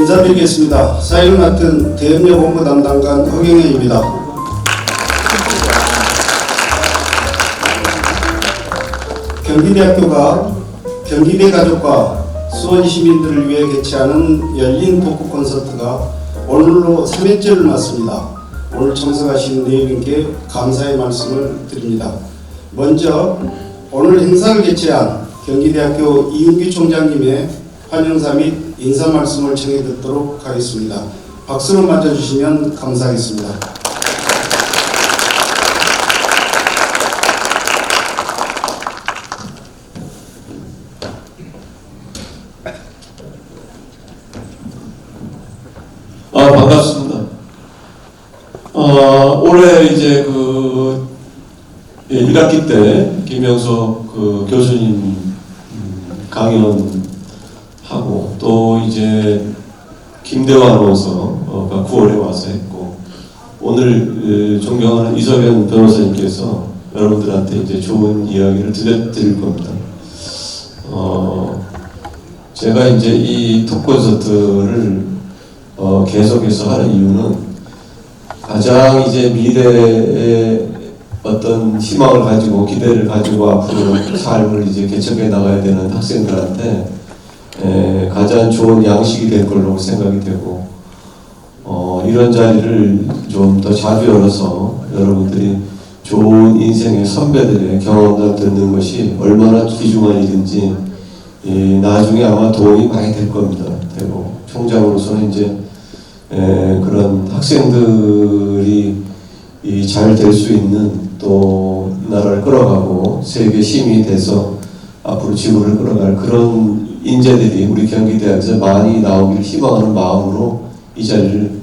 인사드리겠습니다. 사회를 맡은 대협력본부 담당관 허경영입니다. 경기대학교가 경기대 가족과 수원 시민들을 위해 개최하는 열린 토크 콘서트가 오늘로 3회째를 맞습니다. 오늘 참석하신 내외분께 감사의 말씀을 드립니다. 먼저 오늘 행사를 개최한 경기대학교 이은규 총장님의 환영사 및 인사 말씀을 청해 듣도록 하겠습니다. 박수로 맞아주시면 감사하겠습니다. 반갑습니다. 올해 이제 1학기 때 김영석 교수님 강연하고 또 이제 김대화 아나운서가 9월에 와서 했고 오늘 존경하는 이석연 변호사님께서 여러분들한테 이제 좋은 이야기를 들려드릴 겁니다. 제가 이제 이 톡 콘서트를 계속해서 하는 이유는 가장 이제 미래의 어떤 희망을 가지고 기대를 가지고 앞으로 삶을 이제 개척해 나가야 되는 학생들한테 가장 좋은 양식이 될 걸로 생각이 되고 이런 자리를 좀 더 자주 열어서 여러분들이 좋은 인생의 선배들의 경험담 듣는 것이 얼마나 귀중한 일인지 나중에 아마 도움이 많이 될 겁니다. 되고 총장으로서는 이제 그런 학생들이 잘 될 수 있는 또 나라를 끌어가고 세계 시민이 돼서 앞으로 지구를 끌어갈 그런 인재들이 우리 경기대학에서 많이 나오길 희망하는 마음으로 이 자리를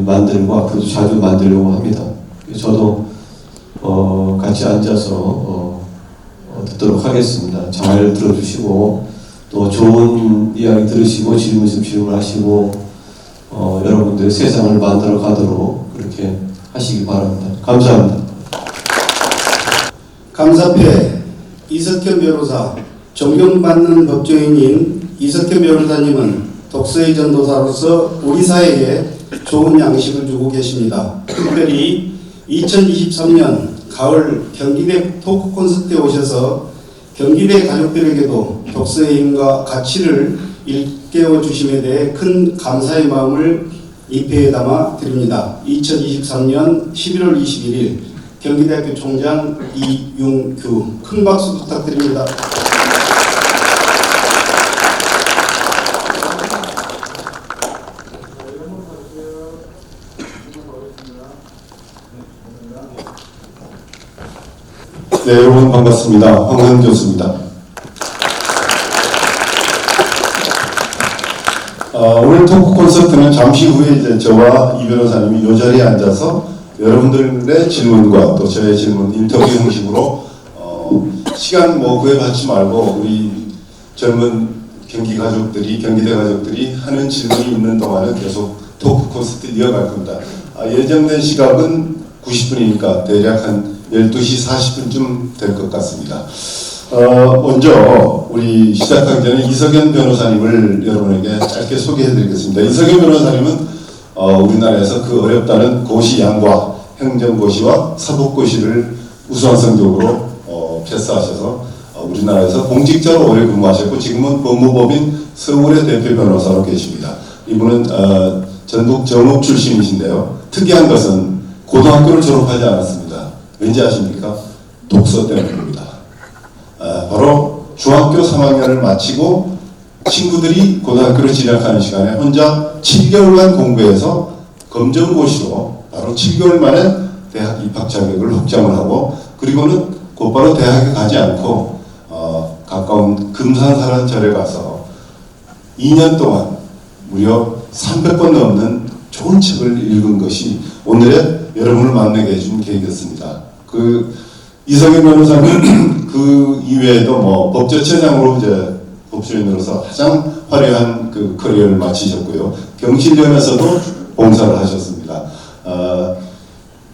만들고 앞으로도 자주 만들려고 합니다. 저도 같이 앉아서 듣도록 하겠습니다. 잘 들어주시고 또 좋은 이야기 들으시고 질문하시고 여러분들의 세상을 만들어 가도록 그렇게 하시기 바랍니다. 감사합니다. 감사패 이석현 변호사, 존경받는 법조인인 이석현 변호사님은 독서의 전도사로서 우리 사회에 좋은 양식을 주고 계십니다. 특별히 2023년 가을 경기대 토크 콘서트에 오셔서 경기대 가족들에게도 독서의 힘과 가치를 일깨워 주심에 대해 큰 감사의 마음을 입회에 담아 드립니다. 2023년 11월 21일 경기대학교 총장 이윤규, 큰 박수 부탁드립니다. 네, 여러분 반갑습니다. 황은 교수입니다. 오늘 토크 콘서트는 잠시 후에 이제 저와 이 변호사님이 이 자리에 앉아서 여러분들의 질문과 또 저의 질문, 인터뷰 형식으로 시간 구애받지 말고 우리 젊은 경기대 가족들이 하는 질문이 있는 동안은 계속 토크 콘서트 이어갈 겁니다. 예정된 시각은 90분이니까 대략 한 12시 40분쯤 될 것 같습니다. 먼저 우리 시작하기 전에 이석연 변호사님을 여러분에게 짧게 소개해드리겠습니다. 이석연 변호사님은 우리나라에서 그 어렵다는 고시 양과 행정고시와 사법고시를 우수한 성적으로 패스하셔서 우리나라에서 공직자로 오래 근무하셨고 지금은 법무법인 서울의 대표 변호사로 계십니다. 이분은 전북 정읍 출신이신데요. 특이한 것은 고등학교를 졸업하지 않았습니다. 왠지 아십니까? 독서 때문입니다. 바로 중학교 3학년을 마치고 친구들이 고등학교를 진학하는 시간에 혼자 7개월간 공부해서 검정고시로 바로 7개월 만에 대학 입학 자격을 확정을 하고 그리고는 곧바로 대학에 가지 않고 가까운 금산사라는 절에 가서 2년 동안 무려 300권 넘는 좋은 책을 읽은 것이 오늘의 여러분을 만나게 해준 계기였습니다. 이석연 변호사는 그 이외에도 법제처장으로 이제 법조인으로서 가장 화려한 커리어를 마치셨고요. 경실련에서도 봉사를 하셨습니다.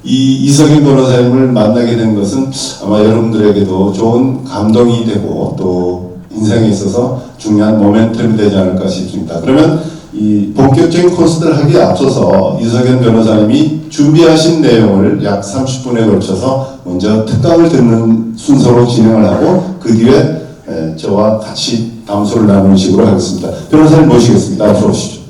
이 이석연 변호사님을 만나게 된 것은 아마 여러분들에게도 좋은 감동이 되고 또 인생에 있어서 중요한 모멘텀이 되지 않을까 싶습니다. 그러면 이 본격적인 콘서트를 하기에 앞서서 이석연 변호사님이 준비하신 내용을 약 30분에 걸쳐서 먼저 특강을 듣는 순서로 진행을 하고 그 뒤에 저와 같이 담소를 나누는 식으로 하겠습니다. 변호사님 모시겠습니다. 앞으로 오시죠.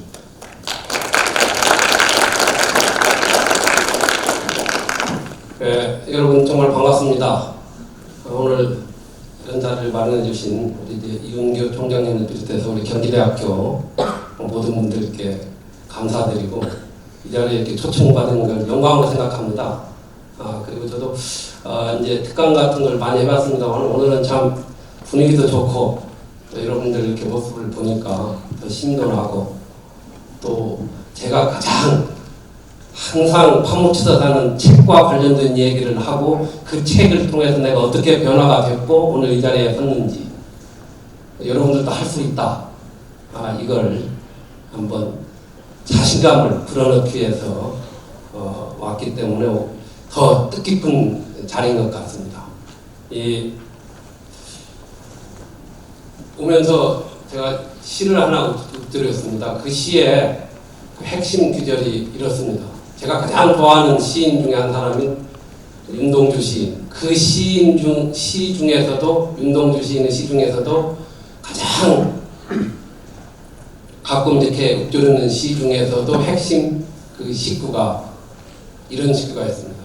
여러분 정말 반갑습니다. 오늘 이런 자리를 마련해 주신 우리 이은교 총장님을 비롯해서 우리 경기대학교 모든 분들께 감사드리고 이 자리에 이렇게 초청받은 걸 영광으로 생각합니다. 그리고 저도 이제 특강 같은 걸 많이 해봤습니다만 오늘은 참 분위기도 좋고 또 여러분들 이렇게 모습을 보니까 더 힘도 나고 또 제가 가장 항상 파묻히다 사는 책과 관련된 얘기를 하고 그 책을 통해서 내가 어떻게 변화가 됐고 오늘 이 자리에 섰는지 여러분들도 할 수 있다. 이걸 한번 자신감을 불어넣기 위해서 왔기 때문에 더 뜻깊은 자리인 것 같습니다. 오면서 제가 시를 하나 읊드렸습니다. 그 시의 그 핵심 구절이 이렇습니다. 제가 가장 좋아하는 시인 중에 한 사람인 윤동주 시인. 그 시 중에서도 윤동주 시인의 시 중에서도 가장 가끔 이렇게 읊조리는 시 중에서도 핵심 그 식구가 이런 식구가 있습니다.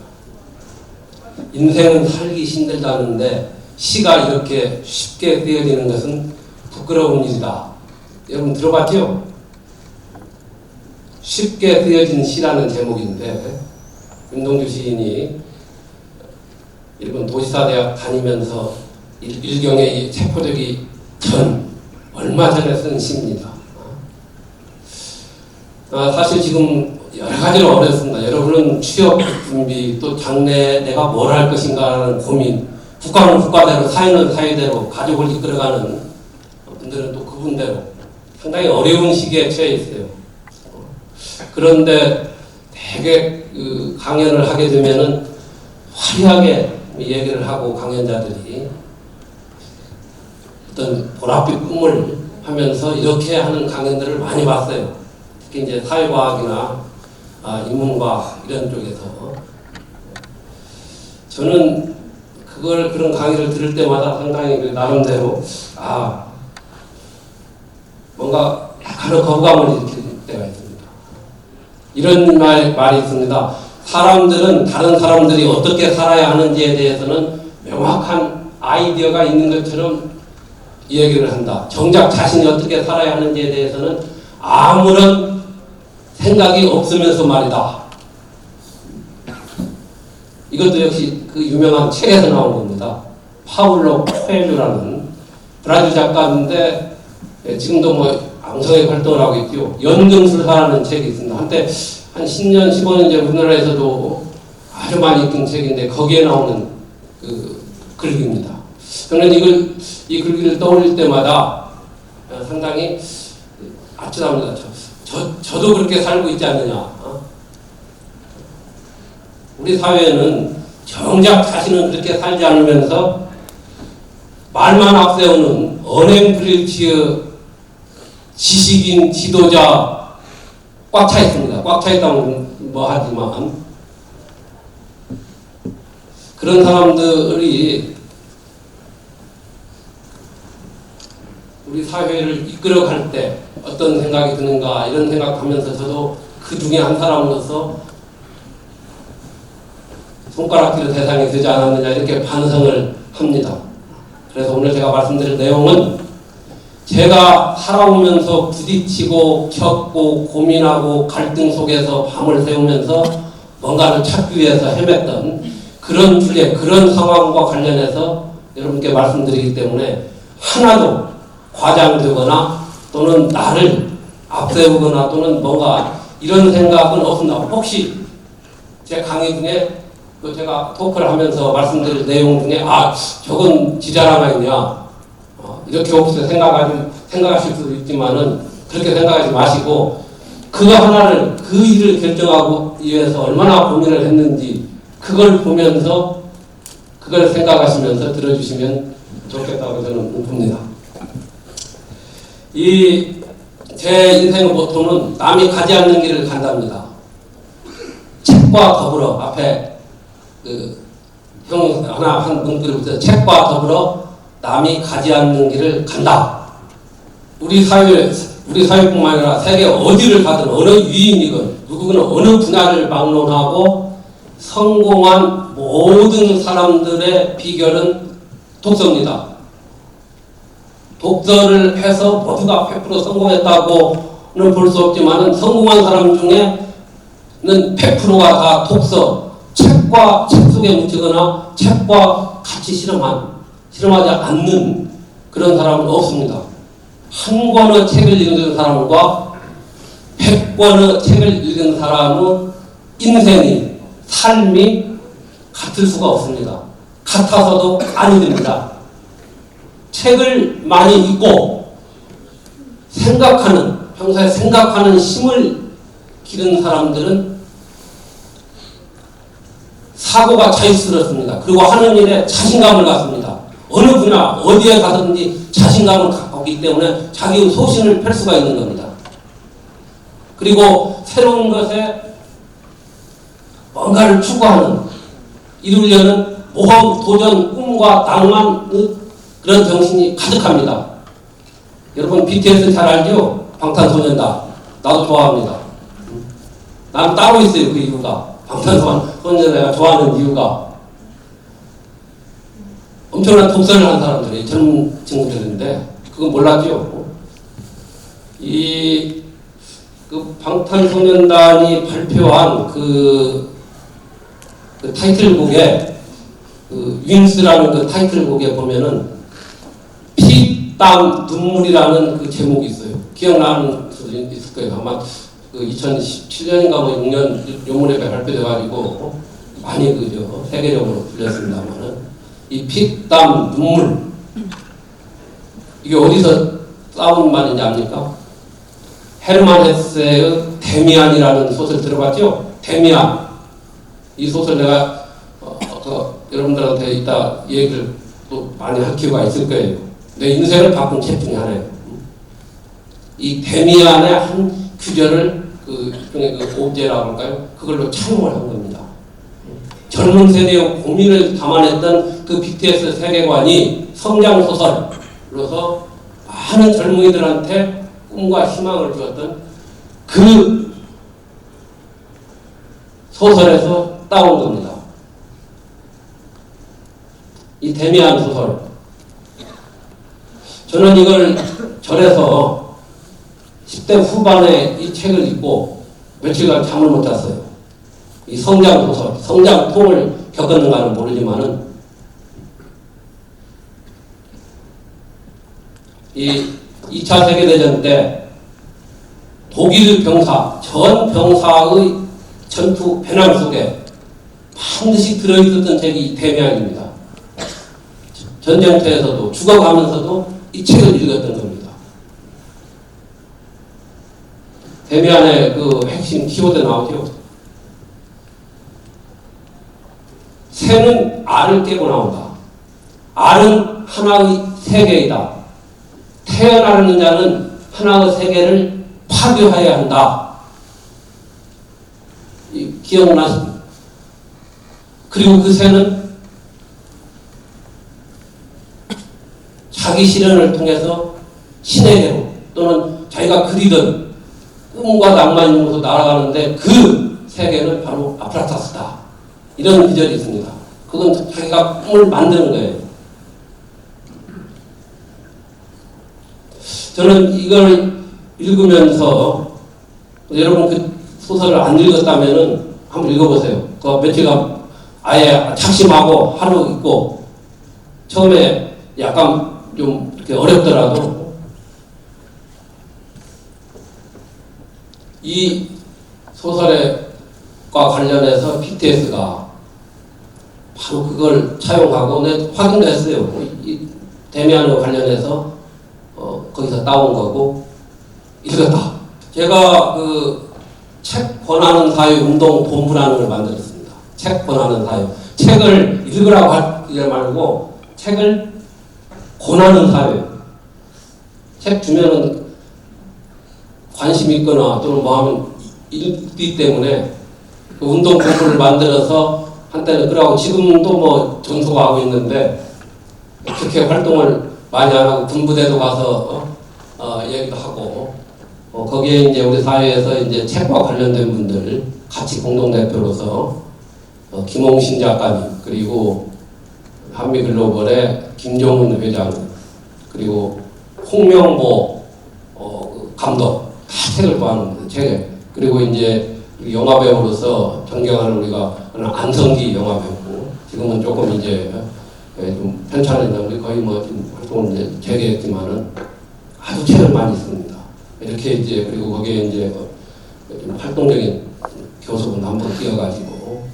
인생은 살기 힘들다는데 시가 이렇게 쉽게 쓰여지는 것은 부끄러운 일이다. 여러분 들어봤죠? 쉽게 쓰여진 시라는 제목인데 윤동주 시인이 일본 도시사대학 다니면서 일경의 체포되기 전 얼마 전에 쓴 시입니다. 사실 지금 여러 가지로 어렵습니다. 여러분은 취업 준비 또 장래에 내가 뭘 할 것인가라는 고민, 국가는 국가대로 사회는 사회대로 가족을 이끌어가는 분들은 또 그분대로 상당히 어려운 시기에 처해 있어요. 그런데 되게 그 강연을 하게 되면은 화려하게 얘기를 하고 강연자들이 어떤 보랏빛 꿈을 하면서 이렇게 하는 강연들을 많이 봤어요. 특히 이제 사회과학이나 인문과학 이런 쪽에서 저는 그런 강의를 들을 때마다 상당히 나름대로 뭔가 약간의 거부감을 일으킬 때가 있습니다. 이런 말이 있습니다. 사람들은 다른 사람들이 어떻게 살아야 하는지에 대해서는 명확한 아이디어가 있는 것처럼 이야기를 한다. 정작 자신이 어떻게 살아야 하는지에 대해서는 아무런 생각이 없으면서 말이다. 이것도 역시 그 유명한 책에서 나온 겁니다. 파울로 코엘료라는 브라질 작가인데 지금도 뭐 앙성하게 활동을 하고 있죠. 연금술사라는 책이 있습니다. 한때 한 10년, 15년 전 우리나라에서도 아주 많이 읽힌 책인데 거기에 나오는 그 글귀입니다. 저는 이 글귀를 떠올릴 때마다 상당히 아찔합니다. 저도 그렇게 살고 있지 않느냐. 우리 사회는 정작 자신은 그렇게 살지 않으면서 말만 앞세우는 언행불일치의 지식인 지도자 꽉 차 있습니다. 꽉 차 있다면 뭐 하지만 그런 사람들이 우리 사회를 이끌어갈 때 어떤 생각이 드는가 이런 생각하면서 저도 그 중에 한 사람으로서 손가락질의 대상이 되지 않았느냐 이렇게 반성을 합니다. 그래서 오늘 제가 말씀드릴 내용은 제가 살아오면서 부딪히고 겪고 고민하고 갈등 속에서 밤을 새우면서 뭔가를 찾기 위해서 헤맸던 그런 주제, 그런 상황과 관련해서 여러분께 말씀드리기 때문에 하나도 과장되거나 또는 나를 앞세우거나 또는 뭔가 이런 생각은 없습니다. 혹시 제 강의 중에 또 제가 토크를 하면서 말씀드릴 내용 중에 저건 지자랑아 있냐 이렇게 혹시 생각하실 수도 있지만은 그렇게 생각하지 마시고 그거 하나를 그 일을 결정하고 위해서 얼마나 고민을 했는지 그걸 보면서 그걸 생각하시면서 들어주시면 좋겠다고 저는 봅니다. 제 인생의 모토는 남이 가지 않는 길을 간답니다. 책과 더불어 앞에 형 하나 한 문구를 책과 더불어 남이 가지 않는 길을 간다. 우리 사회뿐만 아니라 세계 어디를 가든 어느 유인이건 누구는 어느 분야를 막론하고 성공한 모든 사람들의 비결은 독서입니다. 독서를 해서 모두가 100% 성공했다고는 볼 수 없지만 성공한 사람 중에는 100%가 다 독서, 책과 책 속에 묻히거나 책과 같이 실험하지 않는 그런 사람은 없습니다. 한 권의 책을 읽은 사람과 100권의 책을 읽은 사람은 인생이, 삶이 같을 수가 없습니다. 같아서도 아니 됩니다. 책을 많이 읽고 평소에 생각하는 힘을 기른 사람들은 사고가 자유스럽습니다. 그리고 하는 일에 자신감을 갖습니다. 어느 분야, 어디에 가든지 자신감을 갖고 있기 때문에 자기의 소신을 펼 수가 있는 겁니다. 그리고 새로운 것에 뭔가를 추구하는, 이루려는 모험, 도전, 꿈과 낭만의 그런 정신이 가득합니다. 여러분 BTS 잘 알죠? 방탄소년단. 나도 좋아합니다. 난 따로 있어요. 그 이유가. 방탄소년단 내가 좋아하는 이유가 엄청난 독서를 하는 사람들이 젊은 친구들인데 그건 몰랐죠? 그 방탄소년단이 발표한 그 타이틀곡에 윙스라는 그 타이틀곡에 보면은 피, 땀, 눈물이라는 그 제목이 있어요. 기억나는 분이 있을 거예요. 아마 그 2017년인가 뭐 6년 요문에 발표돼가지고 많이 세계적으로 불렸습니다만은 이 피, 땀, 눈물 이게 어디서 싸운 말인지 압니까? 헤르만 헤세의 데미안이라는 소설 들어봤죠? 데미안. 이 소설 내가 여러분들한테 이따 얘기를 또 많이 할 기회가 있을 거예요. 내 인생을 바꾼 책 중에 하나예요. 이 데미안의 한 구절을 일종의 옵제라고 할까요? 그걸로 차용을 한 겁니다. 젊은 세대의 고민을 담아냈던 그 BTS 세계관이 성장소설로서 많은 젊은이들한테 꿈과 희망을 주었던 그 소설에서 따온 겁니다. 이 데미안 소설. 저는 이걸 절에서 10대 후반에 이 책을 읽고 며칠간 잠을 못 잤어요. 이 성장 소설, 성장통을 겪었는가는 모르지만은 이 2차 세계대전 때 독일 병사, 전 병사의 전투 배낭 속에 반드시 들어있었던 책이 데미안입니다. 전쟁터에서도 죽어가면서도 이 책을 읽었던 겁니다. 데미안의 그 핵심 키워드 나오죠. 새는 알을 깨고 나온다. 알은 하나의 세계이다. 태어나는 자는 하나의 세계를 파괴해야 한다. 기억나십니까? 그리고 그 새는 자기 실현을 통해서 신에게로 또는 자기가 그리던 꿈과 낭만 있는 곳으로 날아가는데 그 세계는 바로 아프라타스다. 이런 비전이 있습니다. 그건 자기가 꿈을 만드는 거예요. 저는 이걸 읽으면서 여러분 그 소설을 안 읽었다면은 한번 읽어보세요. 그 며칠간 아예 작심하고 하루 읽고 처음에 약간 좀 이렇게 어렵더라도 이 소설과 관련해서 BTS가 바로 그걸 차용하고 확인도 했어요. 이 데미안과 관련해서 거기서 따온 거고 읽었다. 제가 그 책 권하는 사회 운동 본부라는 걸 만들었습니다. 책 권하는 사회. 책을 읽으라고 하지 말고 책을 권하는 사회. 책 주면은 있거나 또는 뭐 하면 있기 때문에 그 운동본부를 만들어서 한때는 그러고 지금도 뭐 전속하고 있는데 그렇게 활동을 많이 안 하고 군부대도 가서 얘기도 하고 거기에 이제 우리 사회에서 이제 책과 관련된 분들 같이 공동대표로서 김홍신 작가님 그리고 한미글로벌의 김종훈 회장 그리고 홍명보 감독 다 책을 좋아하는 책에 그리고 이제 영화배우로서 존경하는 우리가 안성기 영화배우 지금은 조금 이제 좀 편찮은데 우리 거의 뭐 좀 활동을 이제 재개했지만은 아주 책을 많이 씁니다. 이렇게 이제 그리고 거기에 이제 좀 활동적인 교수분 한번 뛰어가지고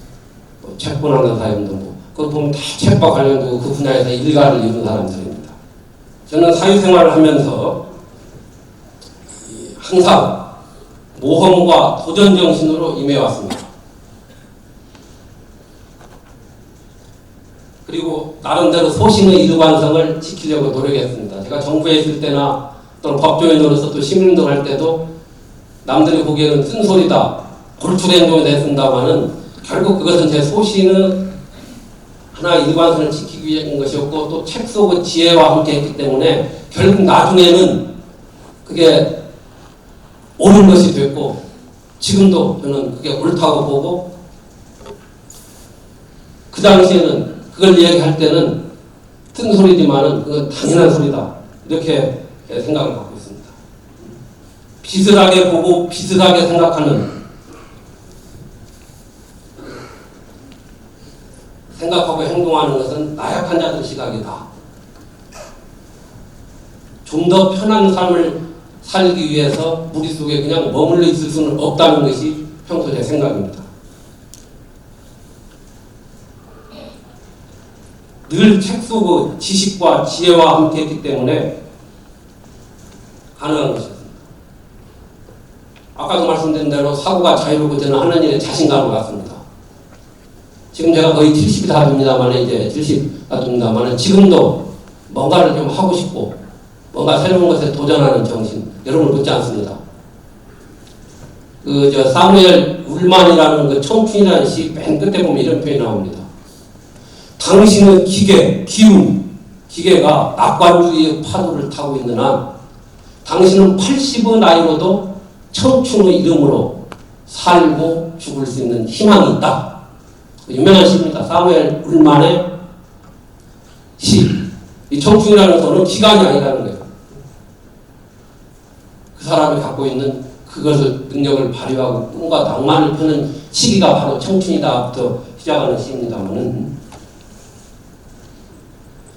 책분하는 사람도 뭐 그거 보면 다 책과 관련되고 그 분야에서 일가를 이룬 사람들입니다. 저는 사회생활을 하면서 항상 모험과 도전 정신으로 임해왔습니다. 그리고 나름대로 소신의 일관성을 지키려고 노력했습니다. 제가 정부에 있을 때나 또는 법조인으로서 또 시민운동 할 때도 남들이 보기에는 쓴소리다, 골축행동이 됐습니다마는 결국 그것은 제 소신의 하나의 일관성을 지키기 위한 것이었고 또 책 속의 지혜와 함께 했기 때문에 결국 나중에는 그게 옳은 것이 됐고 지금도 저는 그게 옳다고 보고 그 당시에는 그걸 얘기할 때는 뜬소리지만은 그건 당연한 소리다 이렇게 생각을 갖고 있습니다. 비슷하게 보고 비슷하게 생각하는 생각하고 행동하는 것은 나약한 자들 시각이다. 좀 더 편한 삶을 살기 위해서 무리 속에 그냥 머물러 있을 수는 없다는 것이 평소 제 생각입니다. 늘 책 속의 지식과 지혜와 함께 했기 때문에 가능한 것이었습니다. 아까도 말씀드린 대로 사고가 자유롭고 저는 하는 일에 자신감을 갖습니다. 지금 제가 거의 70이 다 됩니다만 이제 70가 됩니다만 지금도 뭔가를 좀 하고 싶고 뭔가 새로운 것에 도전하는 정신 여러분을 묻지 않습니다. 사무엘 울만이라는 그 청춘이라는 시 맨 끝에 보면 이런 표현이 나옵니다. 당신은 기계가 낙관주의의 파도를 타고 있는 한 당신은 80의 나이로도 청춘의 이름으로 살고 죽을 수 있는 희망이 있다. 유명한 시입니다. 사무엘 울만의 시. 이 청춘이라는 것은 기간이 아니라는 거예요. 그 사람이 갖고 있는 그것을 능력을 발휘하고 꿈과 낭만을 펴는 시기가 바로 청춘이다부터 시작하는 시입니다만은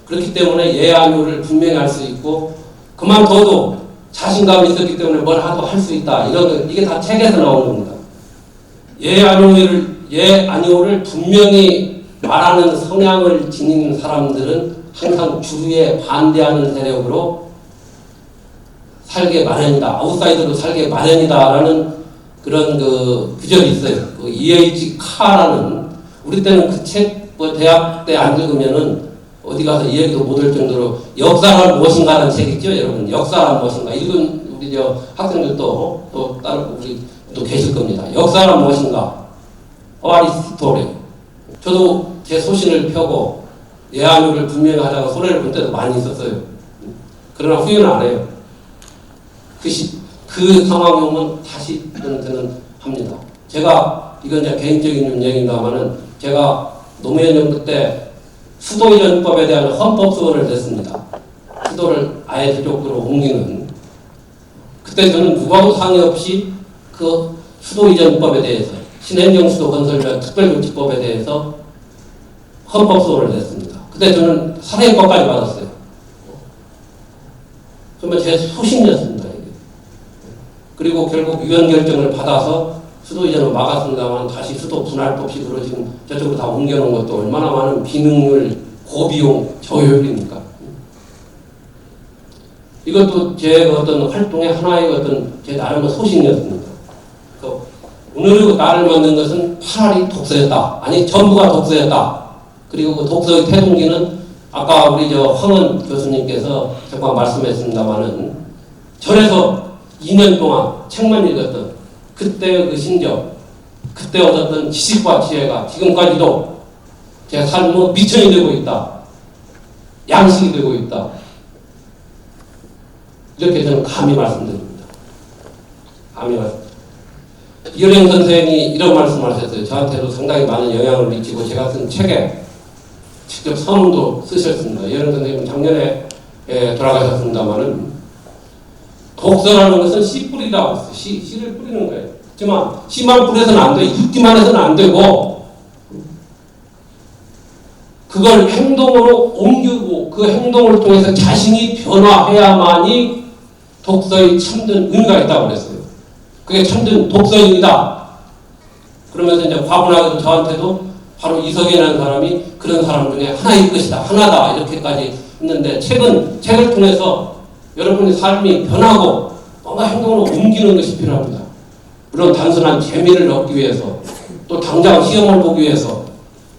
그렇기 때문에 예아뇨를 분명히 할 수 있고 그만둬도 자신감이 있었기 때문에 뭘 하도 할 수 있다. 이게 다 책에서 나오는 겁니다. 예아뇨를 분명히 말하는 성향을 지닌 사람들은 항상 주위에 반대하는 세력으로 살게 마련이다. 아웃사이더로 살게 마련이다라는 그런 구절이 있어요. E.H. 카라는 우리 때는 그 책 대학 때 안 읽으면은 어디 가서 이해도 못할 정도로 역사란 무엇인가라는 책 있죠, 여러분. 역사란 무엇인가 읽은 우리 학생들도 또 다른 우리 또 계실 겁니다. 역사란 무엇인가? What is history? 저도 제 소신을 펴고 예아뇨를 분명히 하자고 손해를 본 때도 많이 있었어요. 그러나 후회는 안 해요. 그 상황이 오면 다시 저는 합니다. 제가 이건 제 개인적인 얘기입니다만은 제가 노무현 정부 때 수도이전법에 대한 헌법소원을 냈습니다. 수도를 아예 저쪽으로 옮기는. 그때 저는 누구하고 상의 없이 그 수도이전법에 대해서 신행정수도 건설과 특별조치법에 대해서 헌법소원을 냈습니다. 그때 저는 살해법까지 받았어요. 정말 제 소신이었습니다. 이게. 그리고 결국 위헌 결정을 받아서 수도 이전을 막았습니다만 다시 수도 분할법식으로 지금 저쪽으로 다 옮겨놓은 것도 얼마나 많은 비능률, 고비용, 저효율입니까? 이것도 제 어떤 활동의 하나의 제 나름의 소신이었습니다. 오늘 나를 만든 것은 차라리 독서였다. 아니 전부가 독서였다. 그리고 그 독서의 태동기는 아까 우리 황은 교수님께서 잠깐 말씀했습니다마는 절에서 2년 동안 책만 읽었던 그때의 그 심정, 그때 얻었던 지식과 지혜가 지금까지도 제 삶의 미천이 되고 있다. 양식이 되고 있다. 이렇게 저는 감히 말씀드립니다. 감히 말씀. 이효령 선생이 이런 말씀을 하셨어요. 저한테도 상당히 많은 영향을 미치고 제가 쓴 책에 직접 서문도 쓰셨습니다. 이효령 선생님은 작년에 돌아가셨습니다만은 독서라는 것은 씨 뿌리라고 했어요. 씨를 뿌리는 거예요. 하지만 씨만 뿌려서는 안 돼. 읽기만 해서는 안 되고 그걸 행동으로 옮기고 그 행동을 통해서 자신이 변화해야만이 독서의 참된 의미가 있다고 그랬어요. 그게 참된 독서인이다. 그러면서 이제 과분하게도 저한테도 바로 이석이라는 사람이 그런 사람 중에 하나일 것이다. 하나다. 이렇게까지 했는데 책을 통해서 여러분의 삶이 변하고 뭔가 행동으로 옮기는 것이 필요합니다. 물론 단순한 재미를 얻기 위해서 또 당장 시험을 보기 위해서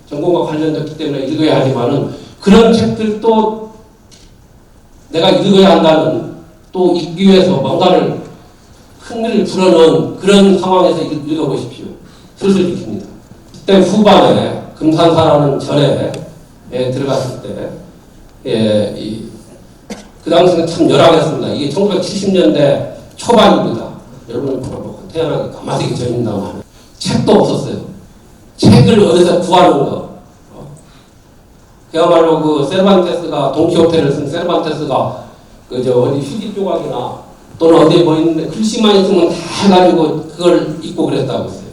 전공과 관련됐기 때문에 읽어야 하지만은 그런 책들도 내가 읽어야 한다는 또 읽기 위해서 뭔가를 흥미를 불어넣은 그런 상황에서 읽어보십시오. 슬슬 읽힙니다. 그때 후반에 금산사라는 절에 들어갔을 때 그 당시는 참 열악했습니다. 이게 1970년대 초반입니다. 여러분 태어나기 까마득히 전입니다만 책도 없었어요. 책을 어디서 구하는 거. 그야말로 그 세르반테스가 돈키호테를 쓴 세르반테스가 어디 휴지 조각이나 또는 어디에 뭐 있는데 글씨만 있으면 다 해가지고 그걸 읽고 그랬다고 했어요.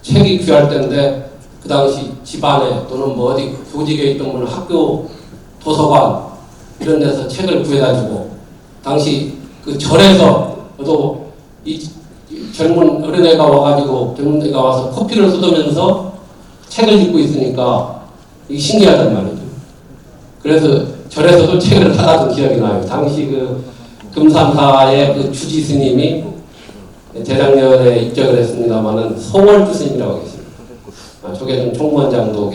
책이 귀할 때인데 그 당시 집안에 또는 뭐 어디 교직에 있던 분 학교 도서관 이런 데서 책을 구해가지고 당시 그 절에서 또 이 젊은 어린애가 와가지고 젊은 애가 와서 코피를 쏟으면서 책을 읽고 있으니까 이게 신기하단 말이죠. 그래서 절에서도 책을 사다준 기억이 나요. 당시 그 금산사의 그 주지 스님이 재작년에 입적을 했습니다만은 송월주 스님이라고 계십니다. 조계종 총무원장도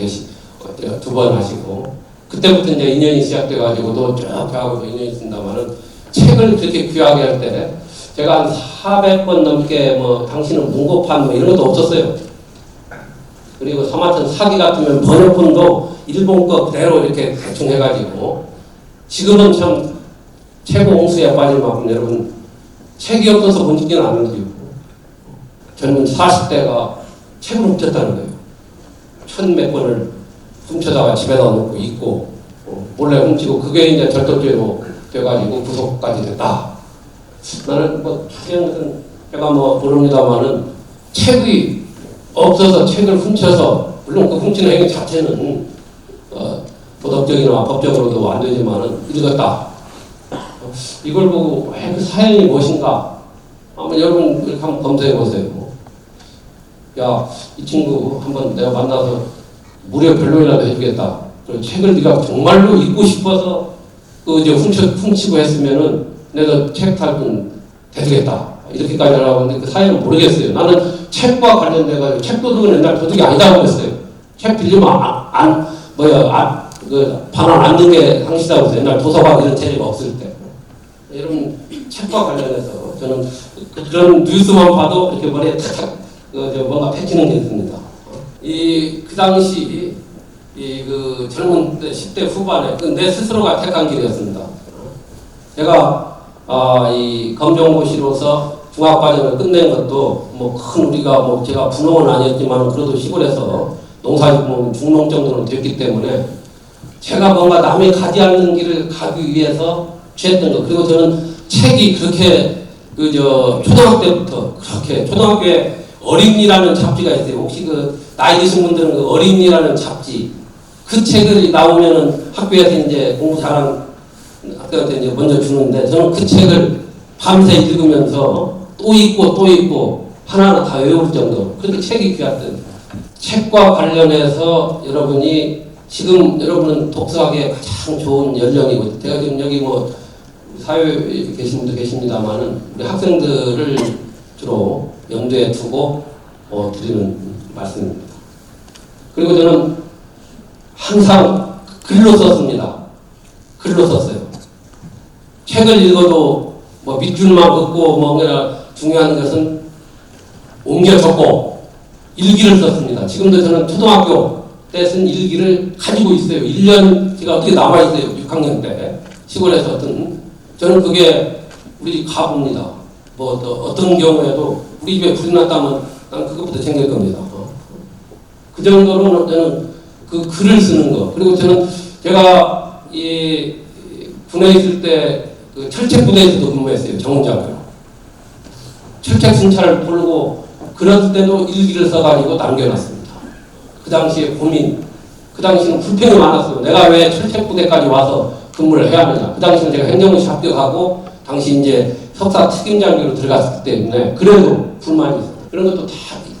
두 번 하시고 그때부터 이제 인연이 시작돼가지고 또 쭉 하고 인연이 있습니다만은 책을 그렇게 귀하게 할 때 제가 한 400권 넘게 뭐 당신은 문고판 뭐 이런 것도 없었어요. 그리고 서마천 사기 같으면 번역본도 일본 거 그대로 이렇게 대충 해가지고 지금은 참 최고 홍수에 빠질 만큼 여러분 책이 없어서 못 읽지는 않는지요. 젊은 40대가 책을 훔쳤다는 거예요. 1000몇 권을 훔쳐다가 집에다 놓고 읽고 몰래 훔치고 그게 이제 절도죄로 돼가지고 구속까지 됐다. 나는 뭐 자세한 것은 제가 뭐 모릅니다만은 책이 없어서 책을 훔쳐서 물론 그 훔치는 행위 자체는 도덕적이나 법적으로도 안 되지만은 읽었다. 이걸 보고 왜 그 사연이 무엇인가? 한번 여러분 이렇게 한번 검색해 보세요. 야, 이 친구 한번 내가 만나서 무료 변론이라도 해주겠다. 그리고 책을 네가 정말로 읽고 싶어서 훔치고 했으면은 내가 책 탈분 대주겠다. 이렇게까지 하라고 했는데 그 사연은 모르겠어요. 나는 책과 관련돼가지고 책 도둑은 옛날 도둑이 아니다고 했어요. 책 빌리면 반환 안 넣는 게 상시다고 했어요. 옛날 도서관 이런 재미가 없을 때. 여러분 책과 관련해서 저는 그런 뉴스만 봐도 이렇게 머리에 탁탁 뭔가 패치는 게 있습니다. 그 당시 그 젊은 때 10대 후반에 내 스스로가 택한 길이었습니다. 제가 이 검정고시로서 중학과정을 끝낸 것도 뭐 큰 우리가 제가 분홍은 아니었지만 그래도 시골에서 농사짓고 중농 정도는 됐기 때문에 제가 뭔가 남이 가지 않는 길을 가기 위해서 취했던 거. 그리고 저는 책이 그렇게 초등학교 때부터 그렇게 초등학교에 어린이라는 잡지가 있어요. 혹시 나이 드신 분들은 그 어린이라는 잡지 그 책을 나오면은 학교에서 이제 공부 잘한 학교한테 이제 먼저 주는데 저는 그 책을 밤새 읽으면서 또 읽고 하나하나 다 외울 정도로 그렇게 책이 귀했던 책과 관련해서 여러분이 지금 여러분은 독서하기에 가장 좋은 연령이고 제가 지금 여기 사회에 계신 분도 계십니다만은 우리 학생들을 주로 염두에 두고 드리는 말씀입니다. 그리고 저는 항상 글로 썼습니다. 글로 썼어요. 책을 읽어도 뭐 밑줄만 긋고 뭔가 중요한 것은 옮겨 적고 일기를 썼습니다. 지금도 저는 초등학교 때 쓴 일기를 가지고 있어요. 1년 제가 어떻게 남아있어요. 6학년 때 시골에서 어떤 저는 그게 우리 가부입니다. 뭐 어떤 경우에도 우리 집에 불이 났다면 난 그것부터 챙길 겁니다. 그 정도로 저는 그 글을 쓰는 거. 그리고 제가 이 군에 있을 때 그 철책 부대에서도 근무했어요. 정훈장교. 철책 순찰을 돌고 그럴 때도 일기를 써가지고 남겨놨습니다. 그 당시에 고민, 그 당시는 불평이 많았어요. 내가 왜 철책 부대까지 와서 근무를 해야 하느냐. 그 당시는 제가 행정고시 합격하고 당시 이제 석사 특임장교로 들어갔기 때문에 그래도 불만이 있어요. 그런 것도 다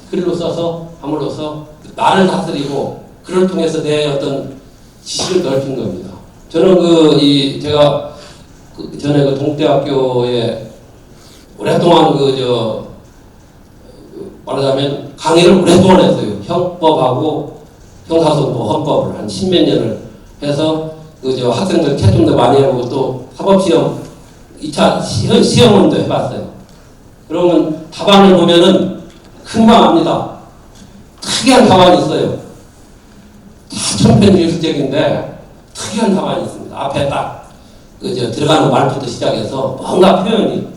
글로 써서 함으로써 나를 다스리고 글을 통해서 내 어떤 지식을 넓힌 겁니다. 저는 제가 전에 그 동대학교에 오랫동안 말하자면 강의를 오랫동안 했어요. 형법하고 형사소법, 헌법을 한 10몇 년을 해서 학생들 채점도 많이 해보고 또 사법시험 2차 시험도 해봤어요. 그러면 답안을 보면은 금방 압니다. 특이한 답안이 있어요. 다 천편일률적인데 특이한 답안이 있습니다. 앞에 딱 들어가는 말부터 시작해서 뭔가 표현이.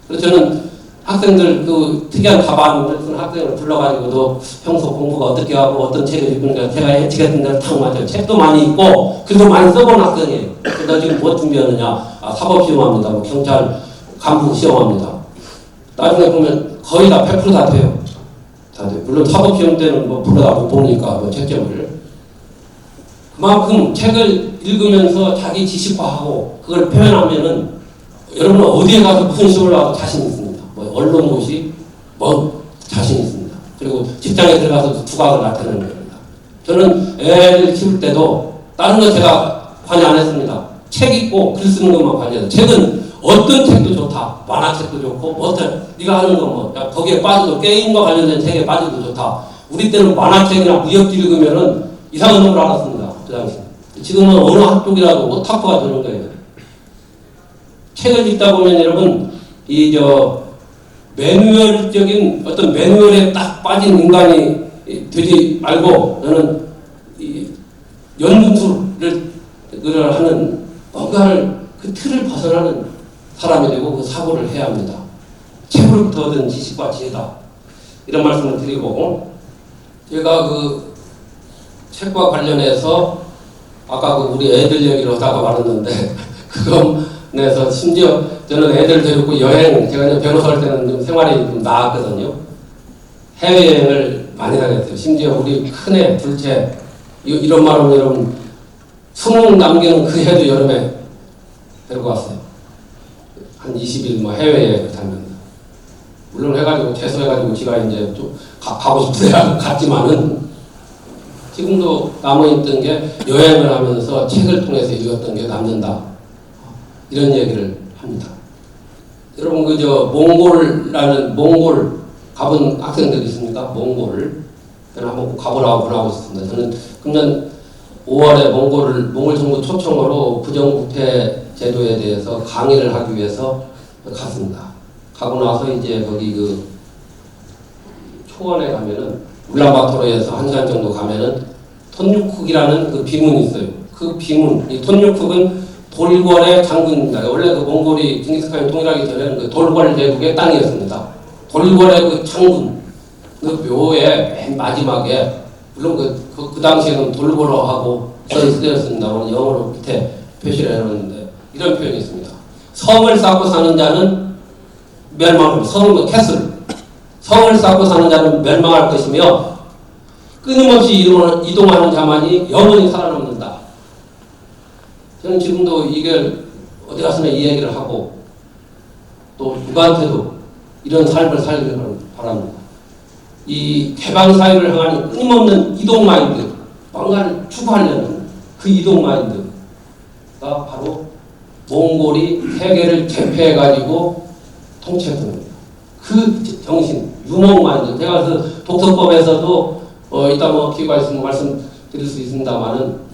그래서 저는 학생들 특이한 답안을 쓰는 학생을 불러가지고 너 평소 공부가 어떻게 하고 어떤 책을 읽으니까 제가 예측했던 대로 탁 맞아요. 책도 많이 읽고 글도 많이 써본 학생이에요. 너 지금 뭐 준비하느냐? 사법시험합니다. 뭐 경찰 간부 시험합니다. 나중에 보면 거의 다 100% 다 돼요. 다 돼요. 물론 사법시험 때는 뭐 불러다 못 보니까 뭐 채점을. 그만큼 책을 읽으면서 자기 지식화하고 그걸 표현하면은 여러분은 어디에 가서 무슨 시험을 봐도 자신 있습니다. 뭐 언론고시 뭐 자신 있습니다. 그리고 직장에 들어가서 두각을 나타내는 겁니다. 저는 애를 키울 때도 다른 거 제가 관여 안 했습니다. 책 읽고 글 쓰는 것만 관여해요. 책은 어떤 책도 좋다. 만화책도 좋고 어떤 네가 하는 거 거기에 빠져도 게임과 관련된 책에 빠져도 좋다. 우리 때는 만화책이나 무협지 읽으면은 이상한 놈을 알았습니다. 그 당시. 지금은 어느 한쪽이라도 오타쿠가 되는 거예요. 책을 읽다 보면 여러분 매뉴얼적인 어떤 매뉴얼에 딱 빠진 인간이 되지 말고 저는 연구를 하는 뭔가를 그 틀을 벗어나는 사람이 되고 그 사고를 해야 합니다. 책으로부터 얻은 지식과 지혜다. 이런 말씀을 드리고 제가 책과 관련해서 아까 우리 애들 얘기를 하다가 말았는데 그거 내서 심지어 저는 애들 데리고 여행 제가 이제 변호사 할 때는 좀 생활이 좀 나았거든요. 해외여행을 많이 다녔어요. 심지어 우리 큰애 둘째 이런 말하면 여러분 수능 남기는 그 해도 여름에 데리고 왔어요. 한 20일 뭐 해외여행을 다니면서 물론 해가지고 재수해가지고 지가 이제 좀 가고 싶은 데 갔지만은 지금도 남아있던 게 여행을 하면서 책을 통해서 읽었던 게 남는다. 이런 얘기를 합니다. 여러분 몽골 가본 학생들 있습니까? 몽골을 저는 한번 가보라고 권하고 있습니다. 저는 금년 5월에 몽골 정부 초청으로 부정부패 제도에 대해서 강의를 하기 위해서 갔습니다. 가고 나서 이제 거기 초원에 가면은 울란바토르에서 1시간 정도 가면은 톤유쿡이라는 그 비문이 있어요. 그 비문, 이 톤유쿡은 돌궐의 장군입니다. 원래 몽골이 징기스칸이 통일하기 전에는 그 돌궐 제국의 땅이었습니다. 돌궐의 그 장군, 그 묘의 맨 마지막에 물론 그 당시에는 돌궐어하고 써 있었습니다. 오늘 영어로 밑에 표시를 해놓았는데 이런 표현이 있습니다. 성을 쌓고 사는 자는 멸망합니다. 성은 캐슬. 성을 쌓고 사는 자는 멸망할 것이며 끊임없이 이동하는 자만이 영원히 살아남는다. 저는 지금도 이걸 어디 가서나 이 얘기를 하고 또 누구한테도 이런 삶을 살기를 바랍니다. 이 개방 사회를 향하는 끊임없는 이동 마인드, 뭔가를 추구하려는 그 이동 마인드가 바로 몽골이 세계를 제패해가지고 통치했던 겁니다. 그 정신, 유목 마인드. 제가 그 독서법에서도 이따 뭐 기회가 있으면 말씀드릴 수 있습니다만은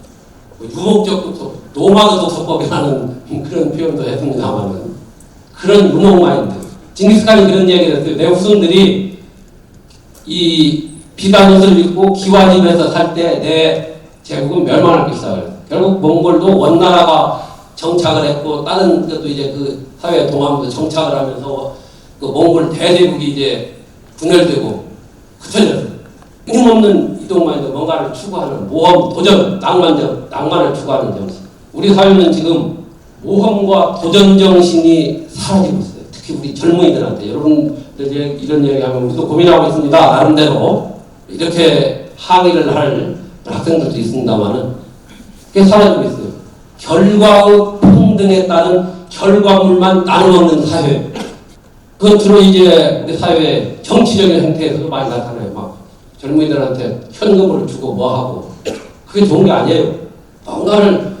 유목적 독서, 노마드 독서법이라는 그런 표현도 했습니다만은 그런 유목 마인드. 징기스칸이 그런 얘기를 했어요. 내 후손들이 이 비단 옷을 입고 기와집에서 살 때 내 제국은 멸망할 것이다. 결국 몽골도 원나라가 정착을 했고 다른 것도 이제 그 사회에 동하면서 정착을 하면서 그 몽골 대제국이 이제 분열되고 흩어졌어요. 끊임없는 이동만도 뭔가를 추구하는 모험, 도전, 낭만을 추구하는 정신. 우리 사회는 지금 모험과 도전 정신이 사라지고 있어요. 특히 우리 젊은이들한테. 여러분들 이런 얘기하면 우리도 고민하고 있습니다. 나름대로 이렇게 항의를 할 학생들도 있습니다만은 그게 사라지고 있어요. 결과의 평등에 따른 결과물만 나눠 먹는 사회. 그건 주로 이제 우리 사회의 정치적인 행태에서도 많이 나타나요. 막 젊은이들한테 현금을 주고 뭐 하고. 그게 좋은 게 아니에요. 뭔가를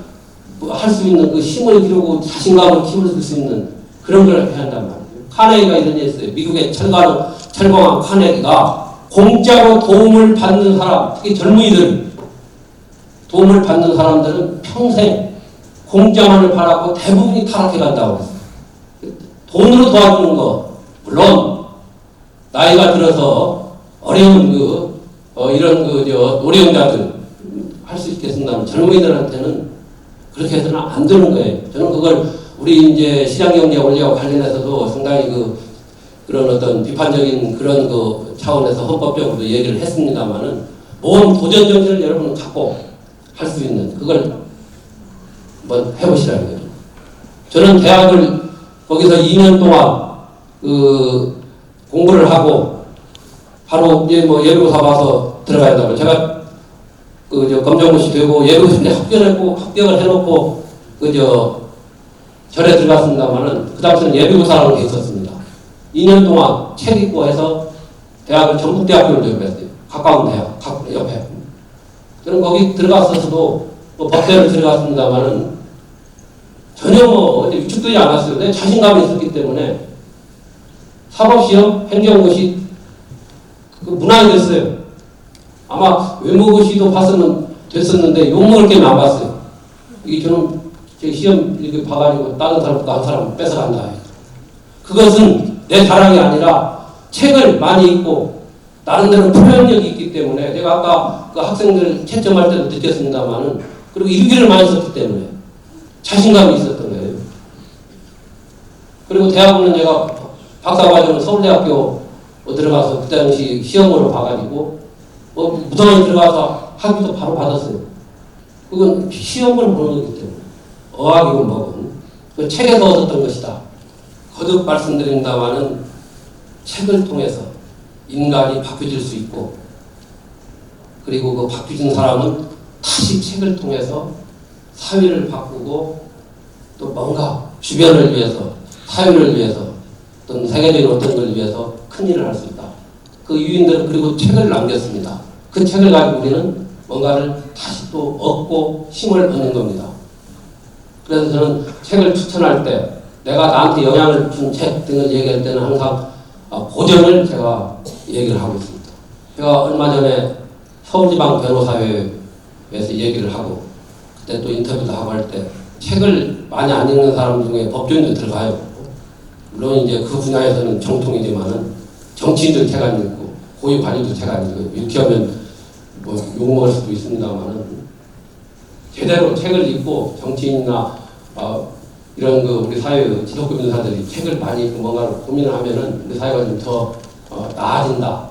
할 수 있는 그 힘을 기르고 자신감을 키울 수 있는 그런 걸 해야 한단 말이에요. 카네기가 이런 얘기 했어요. 미국의 철강한 카네기가 공짜로 도움을 받는 사람, 특히 젊은이들, 도움을 받는 사람들은 평생 공짜만을 바라고 대부분이 타락해 간다고 했어요. 돈으로 도와주는 거, 물론 나이가 들어서 어려운 노령자들 할 수 있겠습니다만 젊은이들한테는 그렇게 해서는 안 되는 거예요. 저는 그걸 우리 이제 시장경제 원리와 관련해서도 상당히 그런 어떤 비판적인 그런 그 차원에서 헌법적으로도 얘기를 했습니다만은 모험 도전 정신을 여러분은 갖고 할 수 있는 그걸 한번 해보시라는 거죠. 저는 대학을 거기서 2년 동안 그 공부를 하고 바로 이제 뭐 예비고사 봐서 들어가야 된다고 제가 검정고시 되고 예비고시 합격을 해놓고 절에 들어갔습니다만은 그 당시에는 예비고사라는 게 있었습니다. 2년 동안 책 읽고 해서 대학을 전북대학교를 졸업했어요. 가까운 대학 옆에. 저는 거기 들어갔어서도 법대를 들어갔습니다만은 전혀 위축되지 않았어요. 내 자신감이 있었기 때문에 사법시험, 행정고시 문항이 됐어요. 아마 외모고시도 됐었는데 욕먹을 게는 안 봤어요. 이게 저는 제 시험 이렇게 봐가지고 다른 사람보다 한 사람 뺏어간다. 그것은 내 자랑이 아니라 책을 많이 읽고 나름대로 표현력이 있기 때문에 제가 아까 그 학생들 채점할 때도 느꼈습니다만은 그리고 일기를 많이 썼기 때문에 자신감이 있었던 거예요. 그리고 대학원은 제가 박사과정은 서울대학교 들어가서 그때 당시 시험으로 봐가지고 무등학교 들어가서 학위도 바로 받았어요. 그건 시험을 보는 거기 때문에 어학이고 뭐건 그 책에서 얻었던 것이다. 거듭 말씀드립니다마는 책을 통해서 인간이 바뀌어질 수 있고 그리고 그 바뀌어진 사람은 다시 책을 통해서 사회를 바꾸고 또 뭔가 주변을 위해서 사회를 위해서 어떤 세계적인 어떤 걸 위해서 큰 일을 할 수 있다. 그 유인들은 그리고 책을 남겼습니다. 그 책을 가지고 우리는 뭔가를 다시 또 얻고 힘을 얻는 겁니다. 그래서 저는 책을 추천할 때 내가 나한테 영향을 준 책 등을 얘기할 때는 항상 고전을 제가 얘기를 하고 있습니다. 제가 얼마 전에 서울지방 변호사회에서 얘기를 하고 그때 또 인터뷰도 하고 할 때 책을 많이 안 읽는 사람 중에 법조인도 들어가요. 물론 이제 그 분야에서는 정통이지만은 정치인들 책 안 읽고 고위 관리도 책 안 읽고 이렇게 하면 뭐 욕먹을 수도 있습니다만은 제대로 책을 읽고 정치인이나 이런 우리 사회의 지도급 인사들이 책을 많이 읽고 뭔가를 고민을 하면은 우리 사회가 좀 더 나아진다.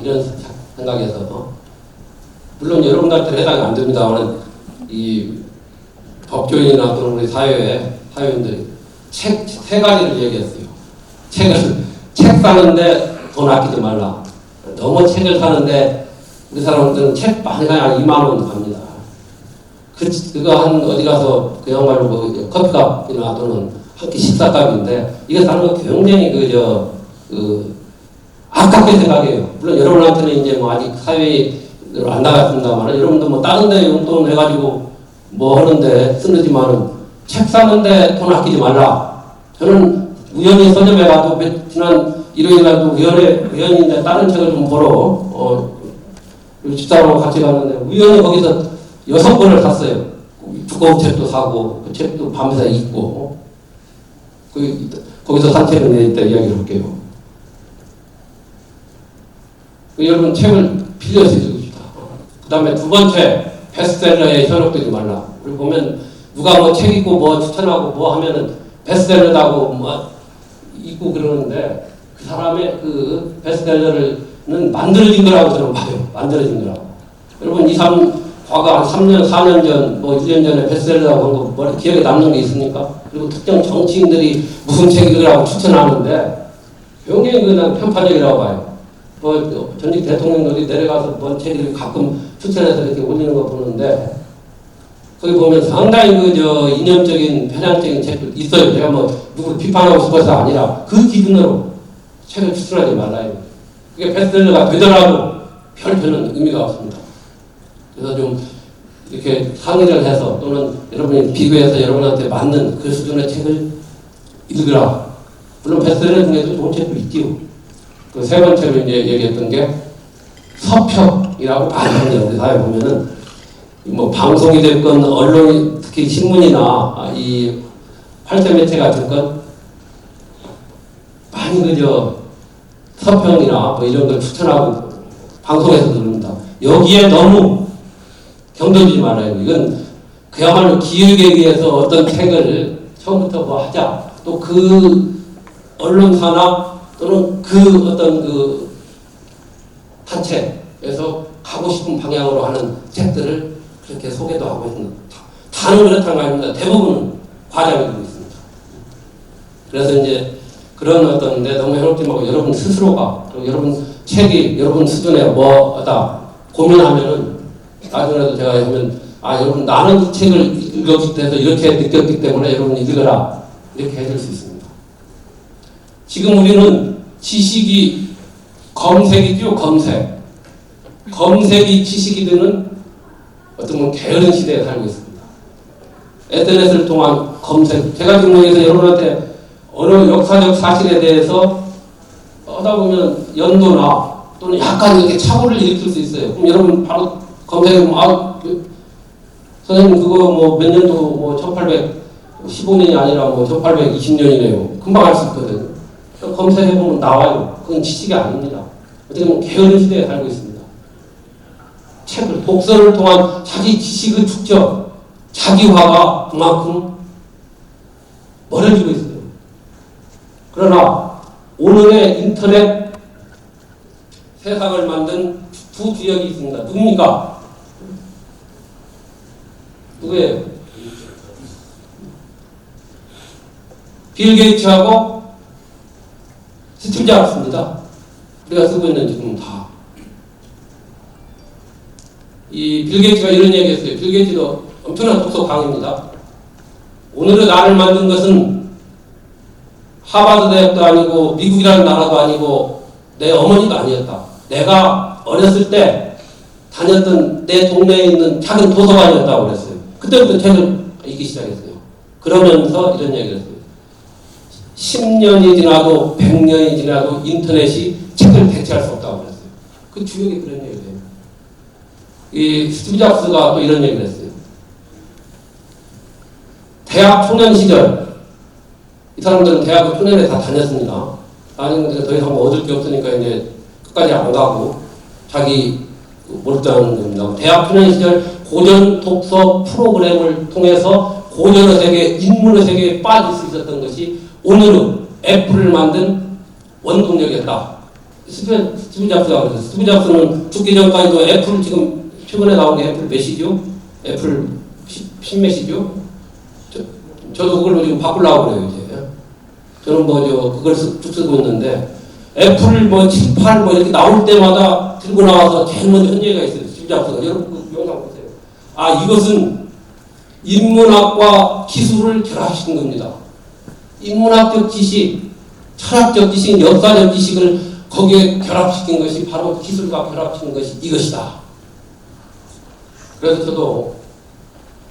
이런 생각에서 물론 여러분들한테 해당이 안 됩니다만은 이 법조인이나 또는 우리 사회인들이 책 세 가지를 얘기했어요. 책 사는데 돈 아끼지 말라. 너무 책을 사는데 우리 사람들은 책 많이 가야 2만 원 갑니다. 그거 어디 가서 그야말로 커피값이나 또는 한 끼 식사값인데 이거 사는 거 굉장히 아깝게 생각해요. 물론 여러분한테는 이제 아직 사회로 안 나갔습니다만 여러분도 다른 데 용돈 해가지고 하는데 쓰지만은 책 사는데 돈 아끼지 말라. 저는 우연히 서점에 가도 지난 일요일날도 우연히 다른 책을 좀 보러 집사람하고 같이 갔는데 우연히 거기서 6권을 샀어요. 두꺼운 책도 사고 그 책도 밤새 읽고 거기서 산책을 내있다 이야기를 할게요. 여러분 책을 빌려서 읽읍시다. 그 다음에 두 번째, 베스트셀러에 현혹되지 말라. 우리 보면 누가 뭐 책 읽고 뭐 추천하고 뭐 하면은 베스트셀러다고 뭐 읽고 그러는데 그 사람의 그 베스트셀러는 만들어진 거라고 저는 봐요. 만들어진 거라고. 여러분 과거 한 3년, 4년 전, 뭐 1년 전에 베스트셀러라고 한 거 머리 기억에 남는 게 있습니까? 그리고 특정 정치인들이 무슨 책 읽으라고 추천하는데 굉장히 그냥 편파적이라고 봐요. 뭐 전직 대통령들이 내려가서 뭔 책을 가끔 추천해서 이렇게 올리는 거 보는데 거기 보면 상당히 이념적인 편향적인 책들 있어요. 제가 뭐 누구를 비판하고 싶어서 아니라 그 기준으로 책을 추천하지 말라요. 그게 베스트셀러가 되더라도 별다른 의미가 없습니다. 그래서 좀 이렇게 상의를 해서 또는 여러분이 비교해서 여러분한테 맞는 그 수준의 책을 읽으라. 물론 베스트셀러 중에도 좋은 책도 있지요. 그 세 번째로 이제 얘기했던 게 서평이라고 많이 합니다. 우리 사회 보면은 뭐 방송이 됐건 언론이 특히 신문이나 이 활자 매체가 됐건 많이 그저 서평이나 뭐 이런 걸 추천하고 방송에서 들립니다. 여기에 너무 경도지지 말아요. 이건 그야말로 기획에 의해서 어떤 책을 처음부터 뭐 하자. 또 그 언론사나 또는 그 어떤 그 단체에서 가고 싶은 방향으로 하는 책들을 그렇게 소개도 하고 있습니다. 다는 그렇다는 거 아닙니다. 대부분은 과장이 되고 있습니다. 그래서 이제 그런 어떤 내 너무 해롭지 말고 여러분 스스로가 그리고 여러분 책이 여러분 수준에 뭐다 고민하면은 나중에도 제가 하면 여러분 나는 이 책을 읽었기 때문에 이렇게 느꼈기 때문에 여러분 읽으라 이렇게 해줄 수 있습니다. 지금 우리는 지식이 검색이죠. 검색이 지식이 되는 어떤 뭐 게으른 시대에 살고 있습니다. SNS를 통한 검색. 제가 지금 여기서 여러분한테 어느 역사적 사실에 대해서 하다 보면 연도나 또는 약간 이렇게 착오를 일으킬 수 있어요. 그럼 여러분 바로 검색해보면 선생님 그거 뭐 몇 년도 뭐 1815년이 아니라 뭐 1820년이네요. 금방 알 수 있거든요. 검색해보면 나와요. 그건 지식이 아닙니다. 어떻게 보면 게으른 시대에 살고 있습니다. 책을, 독서를 통한 자기 지식의 축적, 자기화가 그만큼 멀어지고 있어요. 그러나 오늘의 인터넷 세상을 만든 두 주역이 있습니다. 누굽니까? 누구예요? 빌 게이츠하고 스티브 잡스입니다. 우리가 쓰고 있는 지금 다. 이 빌 게이츠가 이런 얘기 했어요. 빌 게이츠도 엄청난 독서 강입니다. 오늘의 나를 만든 것은 하버드 대학도 아니고 미국이라는 나라도 아니고 내 어머니도 아니었다. 내가 어렸을 때 다녔던 내 동네에 있는 작은 도서관이었다고 그랬어요. 그때부터 책을 읽기 시작했어요. 그러면서 이런 얘기를 했어요. 10년이 지나도 100년이 지나도 인터넷이 책을 대체할 수 없다고 그랬어요. 그 주역이 그런 얘기를 해요. 이 스티브 잡스가 또 이런 얘기를 했어요. 대학 초년 시절, 이 사람들은 대학을 초년에 다 다녔습니다. 다니는데 더 이상 뭐 얻을 게 없으니까 이제 끝까지 안 가고 자기 몰두하는 겁니다. 대학 초년 시절 고전 독서 프로그램을 통해서 고전의 세계, 인문의 세계에 빠질 수 있었던 것이 오늘은 애플을 만든 원동력이었다. 스티브 잡스가 그랬어요. 스티브 잡스는 죽기 전까지도 애플 지금 최근에 나온 게 애플 몇이죠? 애플 10 몇이죠? 저도 그걸로 지금 바꾸려고 그래요, 이제. 저는 그걸 쭉 쓰고 있는데, 애플 7, 8 이렇게 나올 때마다 들고 나와서 제일 먼저 한 얘기가 있어요. 스티브 잡스가. 여러분 그 영상 보세요. 이것은 인문학과 기술을 결합시킨 겁니다. 인문학적 지식, 철학적 지식, 역사적 지식을 거기에 결합시킨 것이 바로 기술과 결합시킨 것이 이것이다. 그래서 저도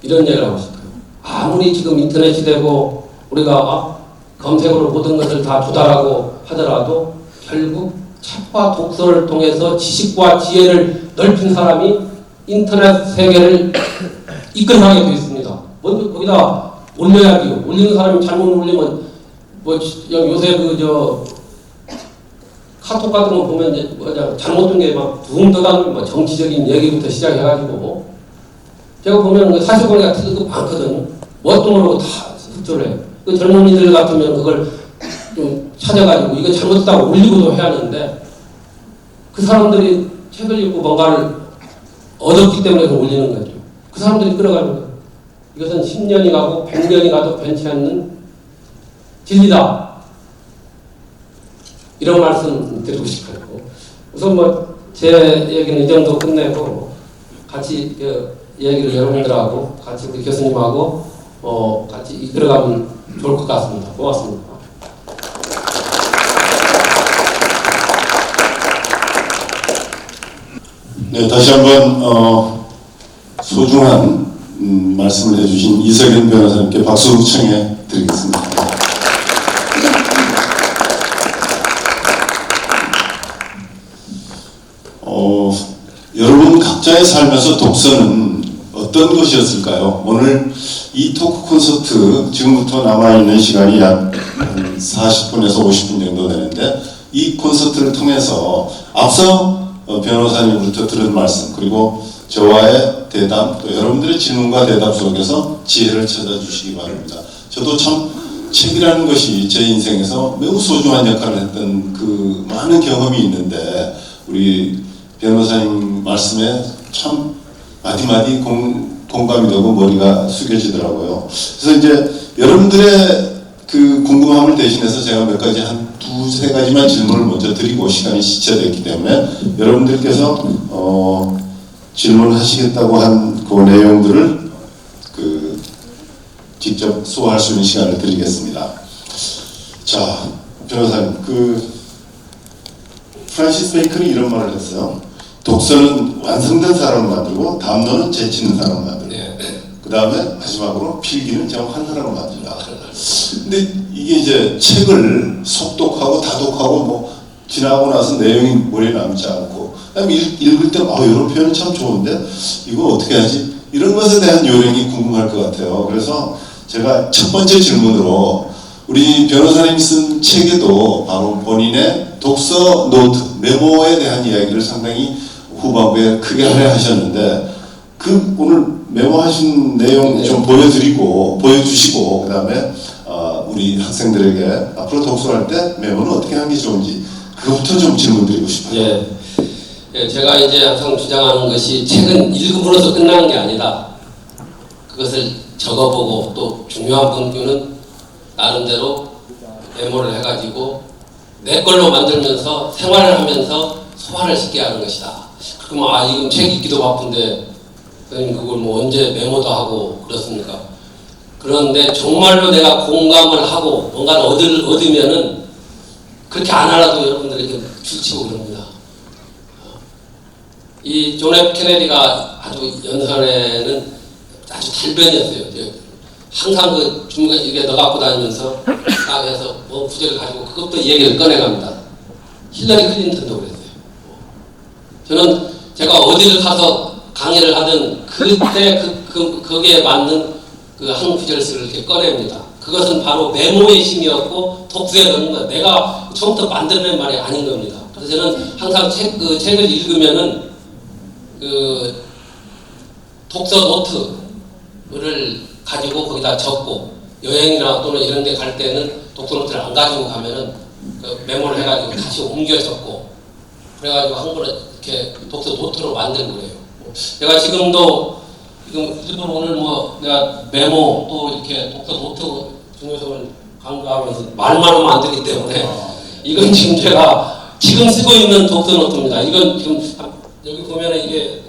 이런 얘기를 하고 싶어요. 아무리 지금 인터넷 시대고 우리가 검색으로 모든 것을 다 조달하고 하더라도 결국 책과 독서를 통해서 지식과 지혜를 넓힌 사람이 인터넷 세계를 이끌어가게 되어 있습니다. 먼저 거기다 올려야 돼요. 올리는 사람이 잘못 올리면 뭐 요새 카톡 같은 거 보면 이제 잘못된 게 막 두음도당 뭐 정치적인 얘기부터 시작해가지고 제가 보면 사실관계가 틀린 거 많거든요. 뭣도 모르고 다 흡조를 해요. 그 젊은이들 같으면 그걸 좀 찾아가지고 이거 잘못했다고 올리고도 해야 하는데 그 사람들이 책을 읽고 뭔가를 얻었기 때문에 그걸 올리는 거죠. 그 사람들이 끌어가는 거예요. 이것은 10년이 가고 100년이 가도 변치 않는 진리다. 이런 말씀 드리고 싶어요. 우선 뭐 제 얘기는 이 정도 끝내고 같이 얘기를 여러분들하고 같이 우리 교수님하고 같이 이끌어가면 좋을 것 같습니다. 고맙습니다. 네, 다시 한번 소중한 말씀을 해주신 이석연 변호사님께 박수 청해 드리겠습니다. 여러분 각자의 삶에서 독서는 어떤 것이었을까요? 오늘 이 토크 콘서트 지금부터 남아있는 시간이 약 40분에서 50분 정도 되는데 이 콘서트를 통해서 앞서 변호사님으로부터 들은 말씀 그리고 저와의 대담 또 여러분들의 질문과 대답 속에서 지혜를 찾아주시기 바랍니다. 저도 참 책이라는 것이 제 인생에서 매우 소중한 역할을 했던 그 많은 경험이 있는데 우리 변호사님 말씀에 참 마디마디 공감이 되고 머리가 숙여지더라고요. 그래서 이제 여러분들의 그 궁금함을 대신해서 제가 몇 가지 한 두세 가지만 질문을 먼저 드리고 시간이 지체됐기 때문에 여러분들께서 질문하시겠다고 한 그 내용들을 직접 소화할 수 있는 시간을 드리겠습니다. 자, 변호사님, 프란시스 베이컨이 이런 말을 했어요. 독서는 완성된 사람을 만들고 담론은 재치있는 사람을 만들고 그 다음에 마지막으로 필기는 정확한 사람을 만든다. 근데 이게 이제 책을 속독하고 다독하고 뭐 지나고 나서 내용이 머리에 남지 않고 그다음에 읽을 때 이런 표현은 참 좋은데 이거 어떻게 하지? 이런 것에 대한 요령이 궁금할 것 같아요. 그래서 제가 첫 번째 질문으로 우리 변호사님이 쓴 책에도 바로 본인의 독서 노트, 메모에 대한 이야기를 상당히 후반부에 크게 하셨는데 오늘 메모하신 내용 좀 보여주시고 그 다음에 우리 학생들에게 앞으로 독서할 때 메모는 어떻게 하는 게 좋은지 그것부터 좀 질문 드리고 싶어요. 예, 제가 이제 항상 주장하는 것이 책은 읽음으로써 끝나는 게 아니다. 그것을 적어보고 또 중요한 부분은 나름대로 메모를 해가지고 내 걸로 만들면서 생활을 하면서 소화를 쉽게 하는 것이다. 그러면 이건 책 읽기도 바쁜데 선생님 그걸 뭐 언제 메모도 하고 그렇습니까? 그런데 정말로 내가 공감을 하고 뭔가를 얻으면은 그렇게 안 하라도 여러분들에게 줄치고 그럽니다. 이 존 F 케네디가 아주 연설에는 아주 달변이었어요. 항상 중간에 이게 넣어갖고 다니면서 딱 해서 뭐 구절을 가지고 그것도 얘기를 꺼내갑니다. 힐러리 클린턴도 그랬어요. 저는 제가 어디를 가서 강의를 하든 그때 거기에 맞는 한 구절수를 이렇게 꺼냅니다. 그것은 바로 메모의 힘이었고 독서에 넣는 거. 내가 처음부터 만들어낸 말이 아닌 겁니다. 그래서 저는 항상 책을 읽으면은 독서 노트를 가지고 거기다 적고 여행이나 또는 이런 데 갈 때는 독서 노트를 안 가지고 가면은 메모를 해가지고 다시 옮겨 적고 그래가지고 한 번에 이렇게 독서 노트로 만든 거예요. 제가 지금 일부러 오늘 내가 메모 또 이렇게 독서 노트 중요성을 강조하면서 말만 하면 안 되기 때문에 이건 지금 제가 지금 쓰고 있는 독서 노트입니다. 이건 지금 여기 보면은 이게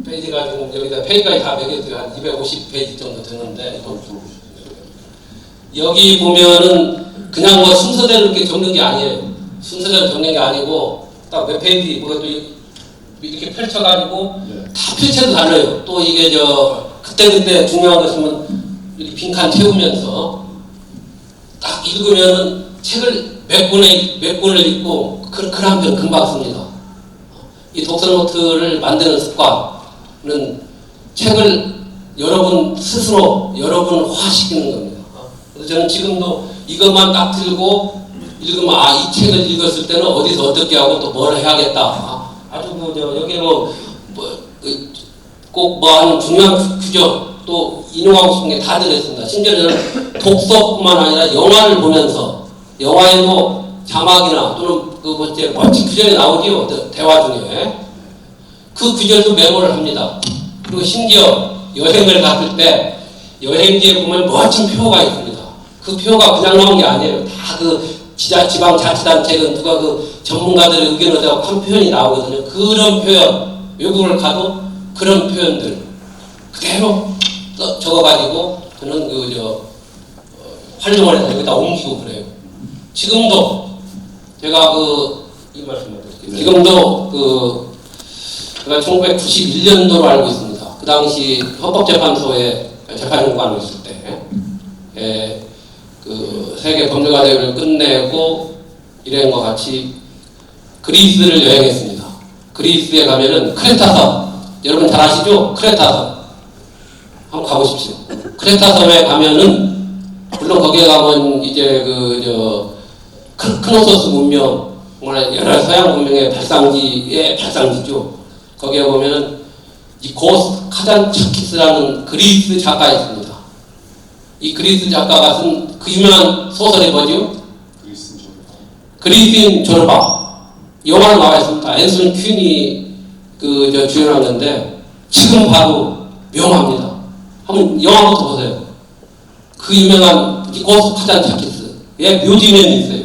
페이지가 지금 여기다 페이지까지 다 매겨도 한 250페이지 정도 되는데 여기 보면은 그냥 순서대로 이렇게 적는 게 아니에요. 순서대로 적는 게 아니고 딱 몇 페이지 그것도 이렇게 펼쳐가지고 다 펼쳐도 달라요. 또 이게 그때 중요한 것이면 이렇게 빈칸 채우면서 딱 읽으면은 책을 몇 권을 읽고 한 편 금방 씁니다. 이 독서 노트를 만드는 습관은 책을 여러분 스스로 화시키는 겁니다. 그래서 저는 지금도 이것만 딱 들고 읽으면 이 책을 읽었을 때는 어디서 어떻게 하고 또 뭘 해야겠다. 아주 여기 꼭 뭐 하는 중요한 규정 또 인용하고 싶은 게 다 들어있습니다. 심지어는 독서뿐만 아니라 영화를 보면서 영화에도 자막이나 또는 멋진 규정이 나오지요. 대화 중에 그 규정도 메모를 합니다. 그리고 심지어 여행을 갔을 때 여행지에 보면 멋진 표가 있습니다. 그 표가 그냥 나온 게 아니에요. 다 그 지방자치단체는 누가 그 전문가들의 의견을 대고 한 표현이 나오거든요. 그런 표현, 외국을 가도 그런 표현들 그대로 적어가지고 저는 활용을 해서 여기다 옮기고 그래요. 지금도 제가 이 말씀을 드릴게요. 지금도 제가 1991년도로 알고 있습니다. 그 당시 헌법재판소에 재판연구관으로 있을 때 세계 법률가 대회를 끝내고 일행과 같이 그리스를 여행했습니다. 그리스에 가면은 크레타 섬, 여러분 잘 아시죠? 크레타 섬 한번 가보십시오. 크레타 섬에 가면은 물론 거기에 가면 이제 크노소스 문명, 정말 여러 서양 문명의 발상지의 발상지죠. 거기에 보면은 니코스 카잔차키스라는 그리스 작가 있습니다. 이 그리스 작가가 쓴 그 유명한 소설이 뭐죠? 그리스인 졸업아. 영화로 나와 있습니다. 앤슨 퀸이 주연한 건데 지금 봐도 명화입니다. 한번 영화부터 보세요. 그 유명한 니코스 카잔차키스의 묘지명이 있어요.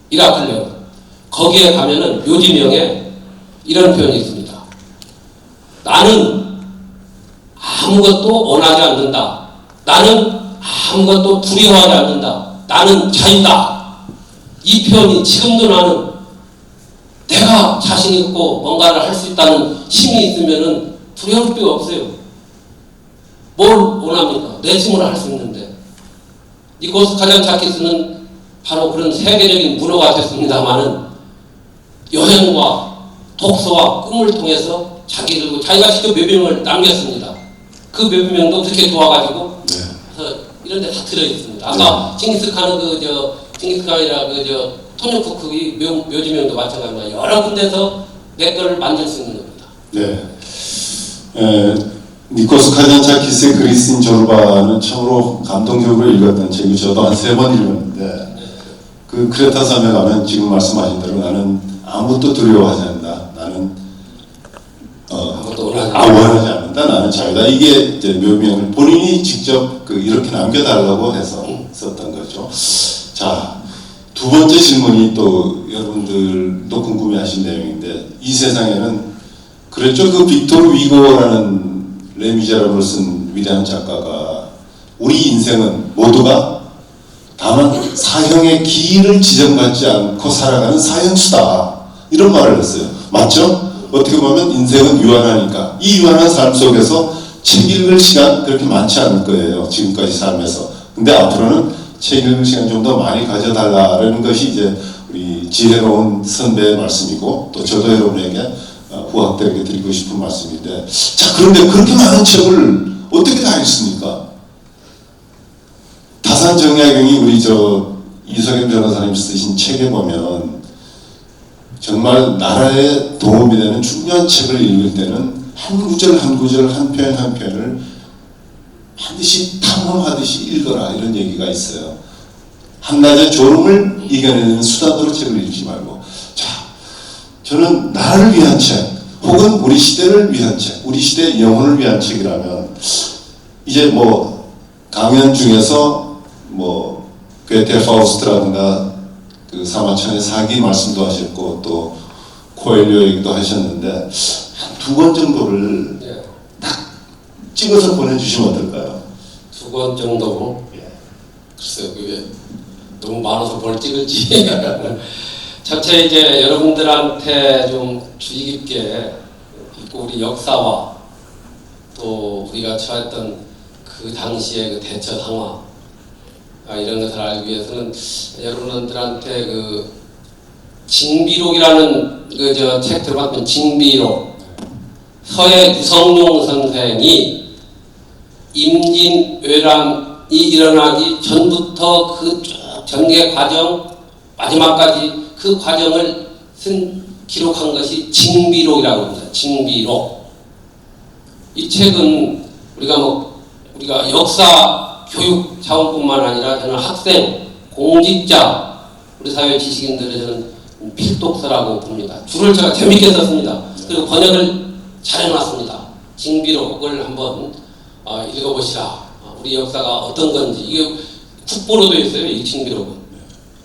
이라클레오. 거기에 가면은 묘지명에 이런 표현이 있습니다. 나는 아무것도 원하지 않는다. 나는 아무것도 두려워하지 않는다. 나는 자유다. 이 표현이 지금도 나는 내가 자신 있고 뭔가를 할 수 있다는 힘이 있으면은 두려울 필요가 없어요. 뭘 원합니까? 내 힘으로 할 수 있는데. 니코스 카잔차키스는 바로 그런 세계적인 문호가 됐습니다마는 여행과 독서와 꿈을 통해서 자기가 직접 묘비명을 남겼습니다. 그 묘비명도 그렇게 좋아가지고 그래서 이런 데 다 들어있습니다. 아까 징기스칸은 징기스칸이라 토니쿠크의 묘지명도 마찬가지입니다. 여러 군데서 내 거를 만들 수 있는 겁니다. 네. 니코스 카잔차키스의 그리스인 졸업아는 참으로 감동적으로 읽었던 책이 저도 한 3번 읽었는데 그 크레타 섬에 가면 지금 말씀하신 대로 나는 아무것도 두려워하지 않는다. 나는 아무것도 원하지 않는다. 나는 자유다. 이게 이제 묘명을 본인이 직접 이렇게 남겨달라고 해서 썼던 거죠. 자, 두 번째 질문이 또 여러분들도 궁금해하신 내용인데 이 세상에는 그랬죠. 그 빅토르 위고라는 레미제라블을 쓴 위대한 작가가 우리 인생은 모두가 다만 사형의 기일을 지정받지 않고 살아가는 사형수다. 이런 말을 했어요. 맞죠? 어떻게 보면 인생은 유한하니까 이 유한한 삶 속에서 책 읽을 시간 그렇게 많지 않을 거예요. 지금까지 삶에서. 근데 앞으로는 책 읽을 시간 좀 더 많이 가져달라는 것이 이제 우리 지혜로운 선배의 말씀이고 또 저도 여러분에게 후학들에게 드리고 싶은 말씀인데 자 그런데 그렇게 많은 책을 어떻게 다 읽습니까? 다산정약용이 우리 이석연 변호사님 쓰신 책에 보면 정말 나라에 도움이 되는 중요한 책을 읽을 때는 한 구절 한 구절 한 표현 한 표현을 반드시 탐험하듯이 읽어라 이런 얘기가 있어요. 한낮의 졸음을 이겨내는 수단으로 책을 읽지 말고 자 저는 나를 위한 책 혹은 우리 시대를 위한 책 우리 시대의 영혼을 위한 책이라면 이제 강연 중에서 괴테 파우스트라든가 그 사마천의 사기 말씀도 하셨고 또 코엘료 얘기도 하셨는데 한 2권 정도를 딱 찍어서 보내주시면 어떨까요? 2권 정도? 글쎄요, 그게 너무 많아서 뭘 찍을지. 전체 이제 여러분들한테 좀 주의 깊게 우리 역사와 또 우리가 처했던 그 당시의 그 대처 상황 이런 것을 알기 위해서는 여러분들한테 징비록이라는 책 들어봤던 징비록 서해 유성룡 선생이 임진왜란이 일어나기 전부터 그 쭉 전개 과정 마지막까지 그 과정을 기록한 것이 징비록이라고 합니다. 징비록. 이 책은 우리가 역사 교육 자원뿐만 아니라 저는 학생, 공직자, 우리 사회 지식인들의 저는 필독서라고 봅니다. 줄을 제가 재밌게 썼습니다. 그리고 번역을 잘 해놨습니다. 징비록을 한번 읽어보시라. 우리 역사가 어떤 건지. 이게 국보로 되어 있어요. 이 징비록은.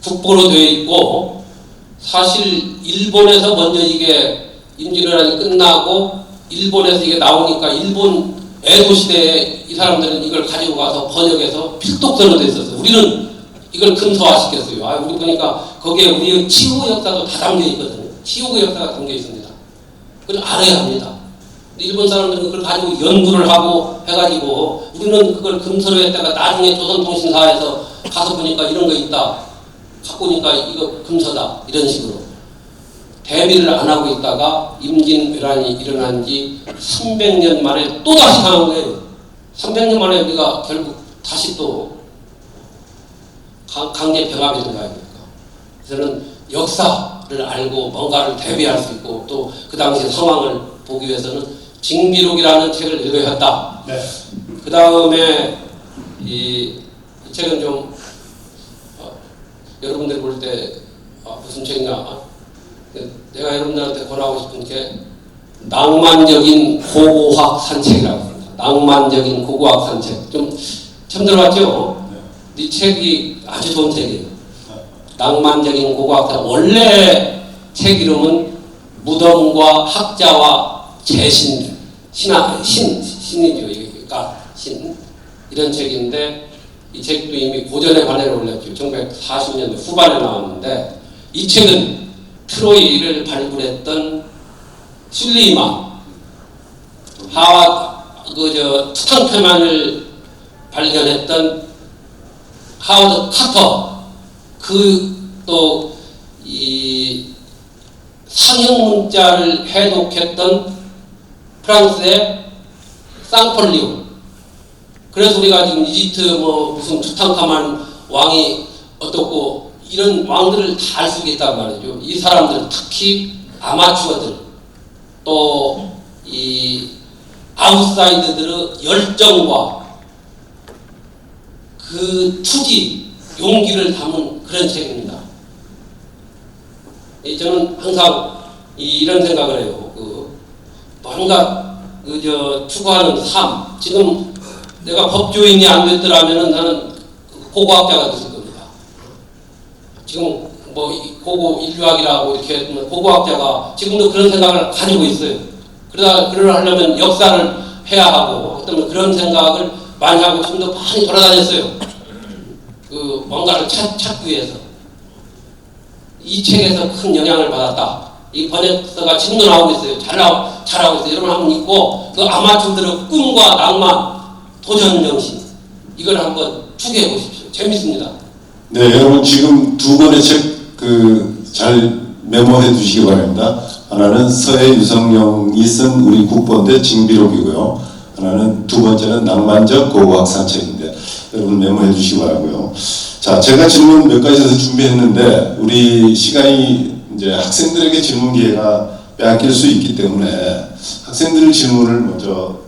국보로 되어 있고 사실 일본에서 먼저 이게 임진왜란이 끝나고 일본에서 이게 나오니까 일본 에도 시대에 이 사람들은 이걸 가지고 가서 번역해서 필독서로 되어 있었어요. 우리는 이걸 근소화시켰어요. 우리 보니까 거기에 우리의 치유 역사도 다 담겨 있거든요. 치유의 역사가 담겨 있습니다. 그걸 알아야 합니다. 일본 사람들은 그걸 가지고 연구를 하고 해가지고 우리는 그걸 금서로 했다가 나중에 조선통신사에서 가서 보니까 이런 거 있다. 갖고 오니까 이거 금서다. 이런 식으로. 대비를 안 하고 있다가 임진왜란이 일어난 지 300년 만에 또 다시 당한 거예요. 300년 만에 우리가 결국 다시 또 강제 병합이 된 거 아닙니까? 저는 역사를 알고 뭔가를 대비할 수 있고 또 그 당시 상황을 보기 위해서는 징비록이라는 책을 읽어야 했다. 네. 그 다음에 이 책은 좀 여러분들이 볼 때 무슨 책이냐, 내가 여러분들한테 권하고 싶은 게 낭만적인 고고학 산책이라고 합니다. 낭만적인 고고학 산책. 좀 처음 들어봤죠? 이 책이 아주 좋은 책이에요. 낭만적인 고고학 산책. 원래 책 이름은 무덤과 학자와 재신, 신이죠. 그러니까 신. 이런 책인데 이 책도 이미 고전의 반해를 올렸죠. 1940년대 후반에 나왔는데 이 책은 트로이를 발굴했던 술리만 투탕카멘을 발견했던 하워드 카터 또 이 상형 문자를 해독했던 프랑스의 쌍폴리오. 그래서 우리가 지금 이집트 무슨 투탕카멘 왕이 어떻고 이런 왕들을 다 알 수 있단 말이죠. 이 사람들 특히 아마추어들 또 이 아웃사이더들의 열정과 그 투지 용기를 담은 그런 책입니다. 저는 항상 이런 생각을 해요. 뭔가 추구하는 삶. 지금 내가 법조인이 안 됐더라면은 나는 고고학자가 됐을 겁니다. 지금 고고 인류학이라고 이렇게 고고학자가 지금도 그런 생각을 가지고 있어요. 그러려면 역사를 해야 하고 어떤 그런 생각을 많이 하고 지금도 많이 돌아다녔어요. 뭔가를 찾기 위해서. 이 책에서 큰 영향을 받았다. 이 번역서가 지금도 나오고 있어요. 잘하고 있어요. 여러분 한번 읽고 그 아마추어들의 꿈과 낭만, 도전 정신 이걸 한번 추구해 보십시오. 재밌습니다. 네, 여러분 지금 두 권의 책 잘 메모해 두시기 바랍니다. 하나는 서해 유성룡이 쓴 우리 국보인데 징비록이고요. 하나는 두 번째는 낭만적 고고학 산책인데 여러분 메모해 주시기 바라고요. 자, 제가 질문 몇 가지 해서 준비했는데 우리 시간이 이제 학생들에게 질문 기회가 빼앗길 수 있기 때문에 학생들 질문을 먼저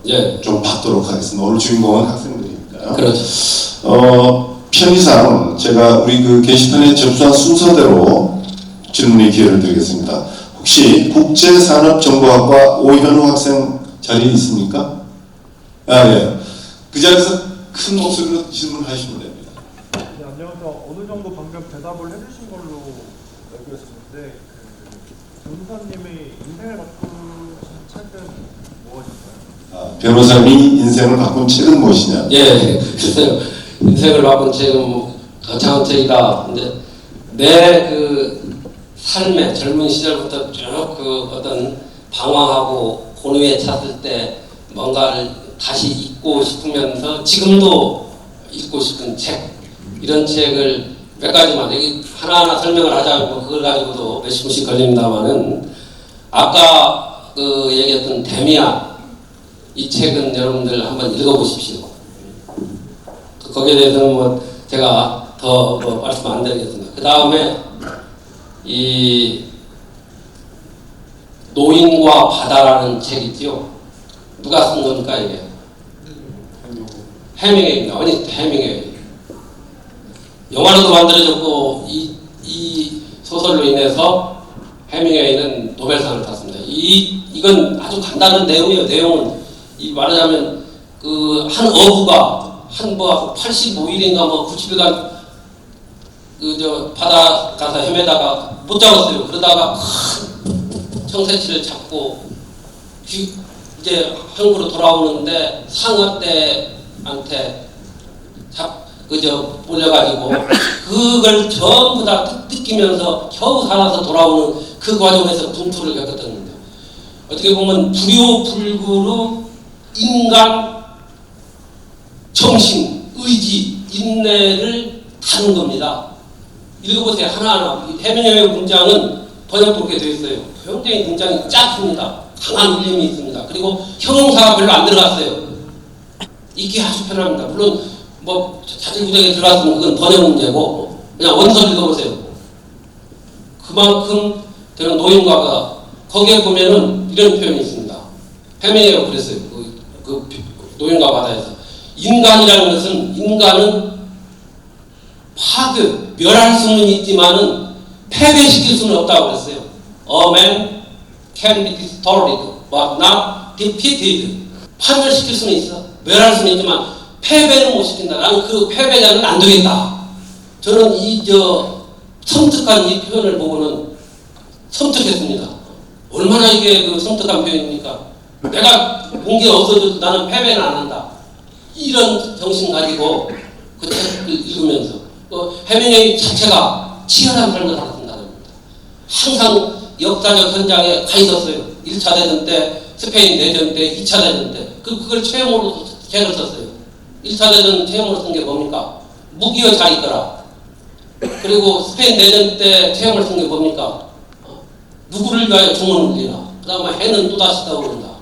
좀 받도록 하겠습니다. 오늘 주인공은 학생들이니까요. 그렇죠. 편의상 제가 우리 게시판에 접수한 순서대로 질문의 기회를 드리겠습니다. 혹시 국제산업정보학과 오현우 학생 자리에 있습니까? 예. 그 자리에서 큰 목소리로 질문하시면 됩니다. 네, 안녕하세요. 어느 정도 방금 대답을 해주신 걸로 알고 있었는데 변호사님의 인생을 바꾸신 책은 무엇인가요? 변호사님이 인생을 바꾼 책은 무엇이냐? 예, 글쎄요. 인생을 바꾼 책은 거창한 책이다. 근데 내 삶의 젊은 시절부터 쭉 어떤 방황하고 고뇌에 찼을 때 뭔가를 다시 읽고 싶으면서 지금도 읽고 싶은 책, 이런 책을 몇 가지만 여기 하나하나 설명을 하자면 그걸 가지고도 몇십 분씩 걸립니다만은 아까 얘기했던 데미안, 이 책은 여러분들 한번 읽어보십시오. 거기에 대해서는 뭐 제가 더 뭐 말씀 안 드리겠습니다. 그 다음에 이 노인과 바다라는 책 있지요. 누가 쓴 겁니까 이게? 해밍웨이입니다. 어니스트 해밍웨이. 영화로도 만들어졌고 이 소설로 인해서 해밍웨이는 노벨상을 탔습니다. 이건 아주 간단한 내용이에요. 내용은 이 말하자면 그 한 어부가 한 뭐 85일인가 뭐 90일간 그 저 바다 가서 헤매다가 못 잡았어요. 그러다가 큰 청새치를 잡고 이제 한국으로 돌아오는데 상어떼한테 그저 몰려가지고 그걸 전부 다 뜯기면서 겨우 살아서 돌아오는 그 과정에서 분투를 겪었던 겁니다. 어떻게 보면 불효불구로 인간 정신, 의지, 인내를 다룬 겁니다. 읽어보세요. 하나하나. 해밍웨이 문장은 번역도 그렇게 되어 있어요. 굉장히 문장이 짧습니다. 강한 울림이 있습니다. 그리고 형용사가 별로 안 들어갔어요. 읽기 아주 편합니다. 물론 뭐 자질구정에 들어갔으면 그건 번역 문제고 그냥 원서 읽어보세요. 그만큼 되는 노인과 바다. 거기에 보면은 이런 표현이 있습니다. 해밍웨이가 그랬어요. 그 노인과 바다에서 인간이라는 것은 인간은 멸할 수는 있지만은 패배시킬 수는 없다고 그랬어요. A man can be destroyed, but not defeated. 파멸시킬 수는 있어. 멸할 수는 있지만 패배는 못 시킨다. 나는 그 패배자는 안 되겠다. 저는 섬뜩한 이 표현을 보고는 섬뜩했습니다. 얼마나 이게 그 섬뜩한 표현입니까? 내가 공기에 없어져도 나는 패배는 안 한다. 이런 정신 가지고 그 책을 읽으면서 해밍웨이 자체가 치열한 삶을 살았다는 겁니다. 항상 역사적 현장에 가 있었어요. 1차 대전 때, 스페인 내전 때, 2차 대전 때 그걸 체험으로 책을 썼어요. 1차 대전 체험으로 쓴 게 뭡니까? 무기여 잘 있더라. 그리고 스페인 내전 때 체험을 쓴 게 뭡니까? 누구를 위하여 종을 울리나. 그 다음에 해는 또다시 떠오른다.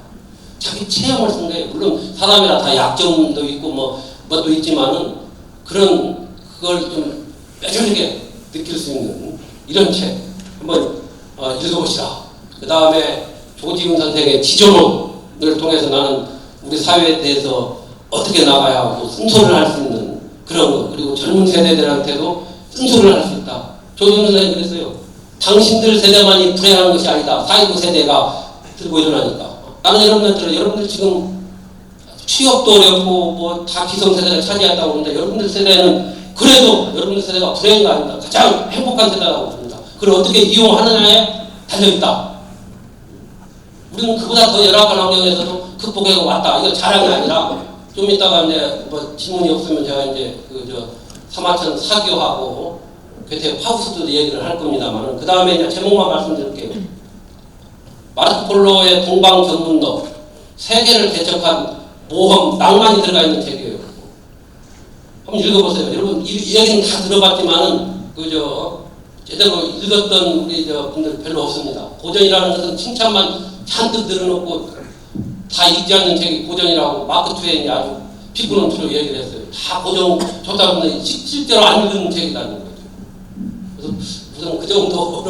자기 체험을 쓴 거예요. 물론 사람이라 다 약점도 있고 뭣도 있지만은 그걸 좀 뼈저리게 느낄 수 있는 이런 책 한번 읽어보시라. 그 다음에 조지훈 선생의 지존론을 통해서 나는 우리 사회에 대해서 어떻게 나가야 하고 쓴소리를 할 수 있는 그런 거, 그리고 젊은 세대들한테도 쓴소리를 할 수 있다. 조지훈 선생이 그랬어요. 당신들 세대만이 불행한 것이 아니다. 4.19 세대가 들고 일어나니까. 다른 여러분들 지금 취업도 어렵고 다 기성세대가 차지한다고 하는데 여러분들 세대는 그래도 여러분들 세대가 불행이 아닙니다. 가장 행복한 세대라고 봅니다. 그걸 어떻게 이용하느냐에 달려있다. 우리는 그보다 더 열악한 환경에서도 극복해 왔다. 이거 자랑이 아니라 좀 이따가 이제 질문이 없으면 제가 이제 사마천 사교하고 괴테 파우스트도 얘기를 할 겁니다만 그 다음에 이제 제목만 말씀드릴게요. 마르코 폴로의 동방견문도 세계를 개척한 모험, 낭만이 들어가 있는 책이에요. 한번 읽어보세요. 여러분 이 얘기는 다 들어봤지만은 제대로 읽었던 우리 분들 별로 없습니다. 고전이라는 것은 칭찬만 잔뜩 늘어놓고 다 읽지 않는 책이 고전이라고 마크 트웨인이 아주 피부는 투로 얘기를 했어요. 다 고전 좋다고 하는데 실제로 안 읽는 책이라는 거죠. 그래서 우선 그 정도로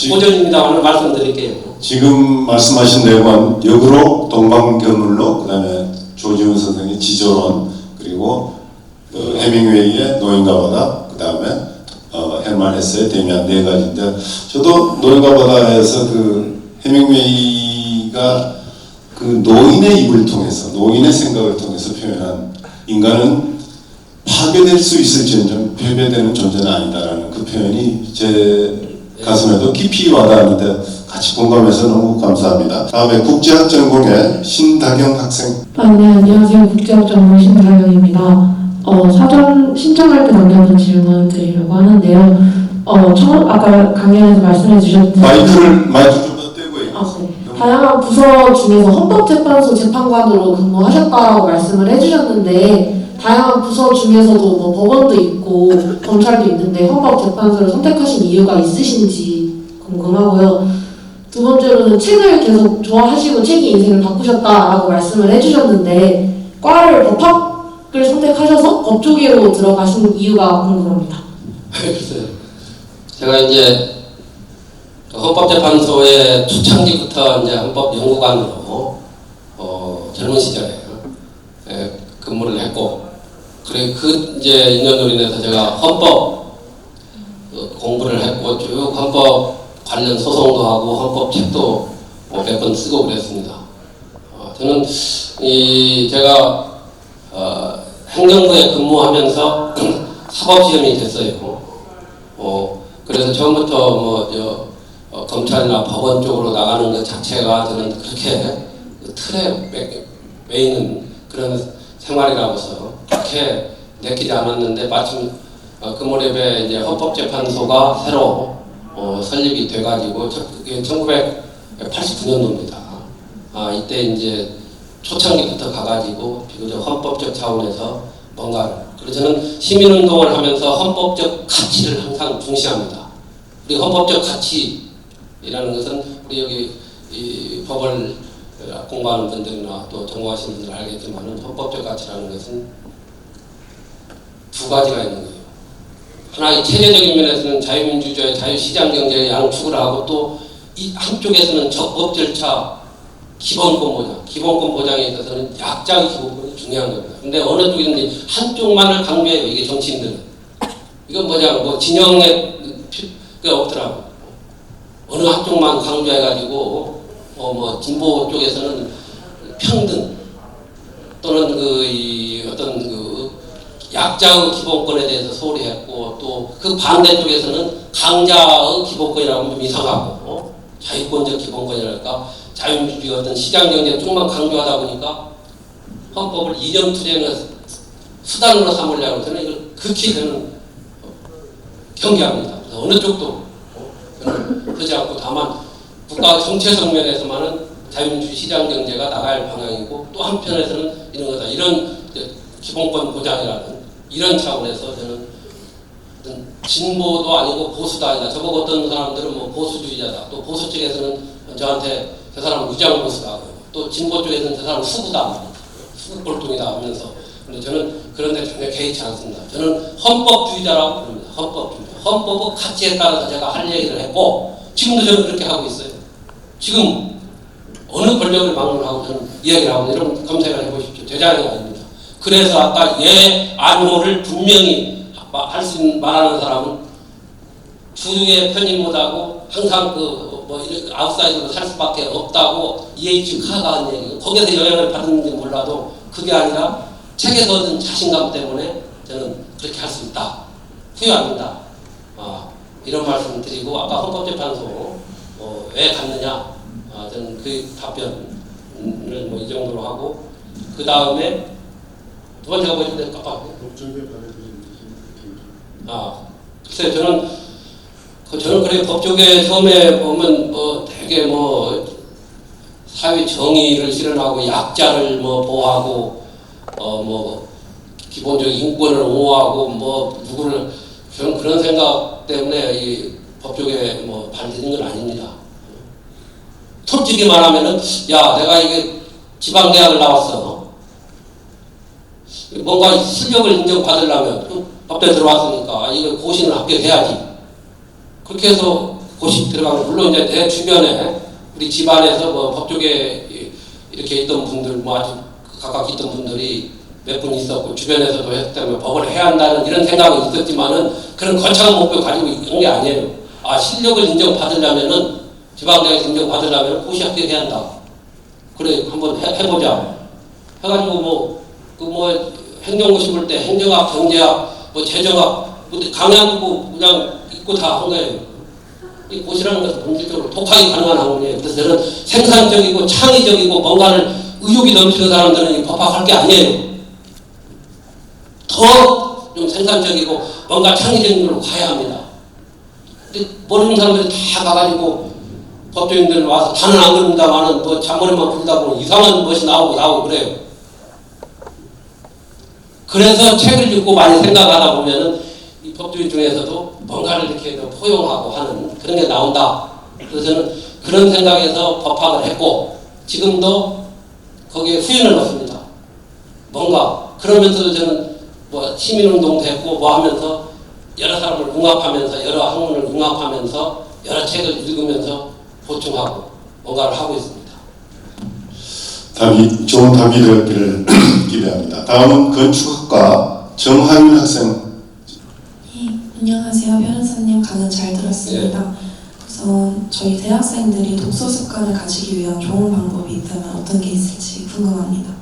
고전입니다만 말씀드릴게요. 지금 말씀하신 내용은 역으로 동방견물로 그다음에 조지훈 선생의 지존론 그리고 해밍웨이의 노인과 바다 그다음에 헤르만 헤세의 데미안 네 가지인데 저도 노인과 바다에서 해밍웨이가 노인의 입을 통해서 노인의 생각을 통해서 표현한 인간은 파괴될 수 있을지언정 패배되는 존재는 아니다라는 그 표현이 제 가슴에도 깊이 와닿았는데 같이 공감해서 너무 감사합니다. 다음에 국제학 전공의 신다경 학생. 네, 안녕하세요. 국제학 전공 신다경입니다. 사전 신청할 때 남겼던 질문 드리려고 하는데요. 아까 강연에서 말씀해 주셨던 마이크 좀 더 떼고 얘기해. 네. 다양한 부서 중에서 헌법재판소 재판관으로 근무하셨다고 말씀을 해주셨는데 다양한 부서 중에서도 법원도 있고 검찰도 있는데 헌법재판소를 선택하신 이유가 있으신지 궁금하고요. 두 번째로는 책을 계속 좋아하시고 책이 인생을 바꾸셨다라고 말씀을 해주셨는데 과를 법학을 선택하셔서 법조계로 들어가신 이유가 궁금합니다. 글쎄요. 제가 이제 헌법재판소의 초창기부터 이제 헌법연구관으로 젊은 시절에 근무를 했고, 그래 그 이제 인연으로 인해서 제가 헌법 공부를 했고 쭉 헌법 관련 소송도 하고 헌법 책도 몇 권 쓰고 그랬습니다. 저는 제가 행정부에 근무하면서 사법시험이 됐어요. 그래서 처음부터 검찰이나 법원 쪽으로 나가는 것 자체가 저는 그렇게 틀에 매이는 그런 생활이라고서 그렇게 내키지 않았는데, 마침 그 무렵에 이제 헌법재판소가 새로 설립이 돼가지고 1989년도입니다. 이때 이제 초창기부터 가가지고 비교적 헌법적 차원에서 뭔가를, 그래서 저는 시민운동을 하면서 헌법적 가치를 항상 중시합니다. 우리 헌법적 가치라는 것은 우리 여기 이 법을 공부하는 분들이나 또 전공하시는 분들 알겠지만은 헌법적 가치라는 것은 두 가지가 있는 거예요. 하나의 체제적인 면에서는 자유민주주의, 자유시장경제의 양축을 하고, 또 이 한쪽에서는 적법 절차, 기본권 보장, 기본권 보장에 있어서는 약자의 기본권이 중요한 겁니다. 근데 어느 쪽이든지 한쪽만을 강조해요. 이게 정치인들은. 이건 뭐냐, 진영에 필요가 없더라고. 어느 한쪽만 강조해가지고, 진보 쪽에서는 평등, 또는 어떤 약자의 기본권에 대해서 소홀히 했고, 또 그 반대쪽에서는 강자의 기본권이라고 하면 좀 이상하고, 자유권적 기본권이랄까, 자유민주주의 어떤 시장경제 쪽만 강조하다 보니까 헌법을 이념투쟁의 수단으로 삼으려고 저는 이걸 극히 저는 경계합니다. 어느 쪽도 저는 그러지 않고, 다만 국가 정체적 면에서만은 자유민주주의 시장경제가 나갈 방향이고, 또 한편에서는 이런 거다, 이런 기본권 보장이라는 이런 차원에서 저는 진보도 아니고 보수도 아니다. 저보고 어떤 사람들은 보수주의자다. 또 보수 쪽에서는 저한테 저 사람은 위장보수다. 또 진보 쪽에서는 저 사람은 수구다. 수구골동이다 하면서. 근데 저는 그런 데 전혀 개의치 않습니다. 저는 헌법주의자라고 부릅니다. 헌법주의자. 헌법의 가치에 따라서 제가 할 얘기를 했고, 지금도 저는 그렇게 하고 있어요. 지금 어느 권력을 막론하고 저는 이야기를 하고, 여러분 검색을 해보십시오. 제 자리가 아닙니다. 그래서 아까 안호를 분명히 말하는 사람은 주의 편입 못하고 항상 아웃사이드로 살 수밖에 없다고 EH 카가 한 얘기, 거기에서 영향을 받았는지 몰라도 그게 아니라 책에서 얻은 자신감 때문에 저는 그렇게 할 수 있다. 후회합니다. 이런 말씀 드리고, 아까 헌법재판소 왜 갔느냐, 저는 그 답변을 이 정도로 하고, 그 다음에 두 번째가 뭐였는데 깜빡했네. 글쎄 저는 그래, 법조계 처음에 보면 되게 사회 정의를 실현하고 약자를 보호하고 기본적 인권을 옹호하고 누구를, 저는 그런 생각 때문에 이 법조계 발디딘 건 아닙니다. 솔직히 말하면은, 내가 이게 지방대학을 나왔어. 뭔가 실력을 인정받으려면 법대 들어왔으니까 이거 고시는 합격해야지. 그렇게 해서 고시 들어가면, 물론 이제 내 주변에 우리 집안에서 법조계 이렇게 있던 분들, 아주 가깝게 있던 분들이 몇 분 있었고, 주변에서도 했기 때문에 법을 해야 한다는 이런 생각은 있었지만은 그런 거창한 목표 가지고 있는 게 아니에요. 실력을 인정받으려면은, 지방대학에서 인정받으려면 고시 합격해야 한다. 그래, 한번 해보자. 해가지고 행정고 심을 때 행정학, 경제학, 재정학, 강의하고 그냥 있고 다 한 거예요. 이 고시라는 것은 본질적으로 독학이 가능한 학문이에요. 그래서 저는 생산적이고 창의적이고 뭔가를 의욕이 넘치는 사람들은 법학할 게 아니에요. 더 좀 생산적이고 뭔가 창의적인 걸로 가야 합니다. 근데 모르는 사람들이 다 가가지고 법조인들 와서 다는 안 그럽니다만은 잔머리만 부리다 보면 이상한 것이 나오고 그래요. 그래서 책을 읽고 많이 생각하다 보면은 이 법조인 중에서도 뭔가를 이렇게 포용하고 하는 그런 게 나온다. 그래서 저는 그런 생각에서 법학을 했고, 지금도 거기에 후연을 넣습니다. 뭔가 그러면서도 저는 뭐 시민운동도 했고 뭐 하면서 여러 사람을 융합하면서 여러 학문을 융합하면서 여러 책을 읽으면서 보충하고 뭔가를 하고 있습니다. 좋은 답이 되었기를 기대합니다. 다음은 건축학과 정하윤 학생. 네, 안녕하세요. 변호사님 강연 잘 들었습니다. 우선 저희 대학생들이 독서 습관을 가지기 위한 좋은 방법이 있다면 어떤 게 있을지 궁금합니다.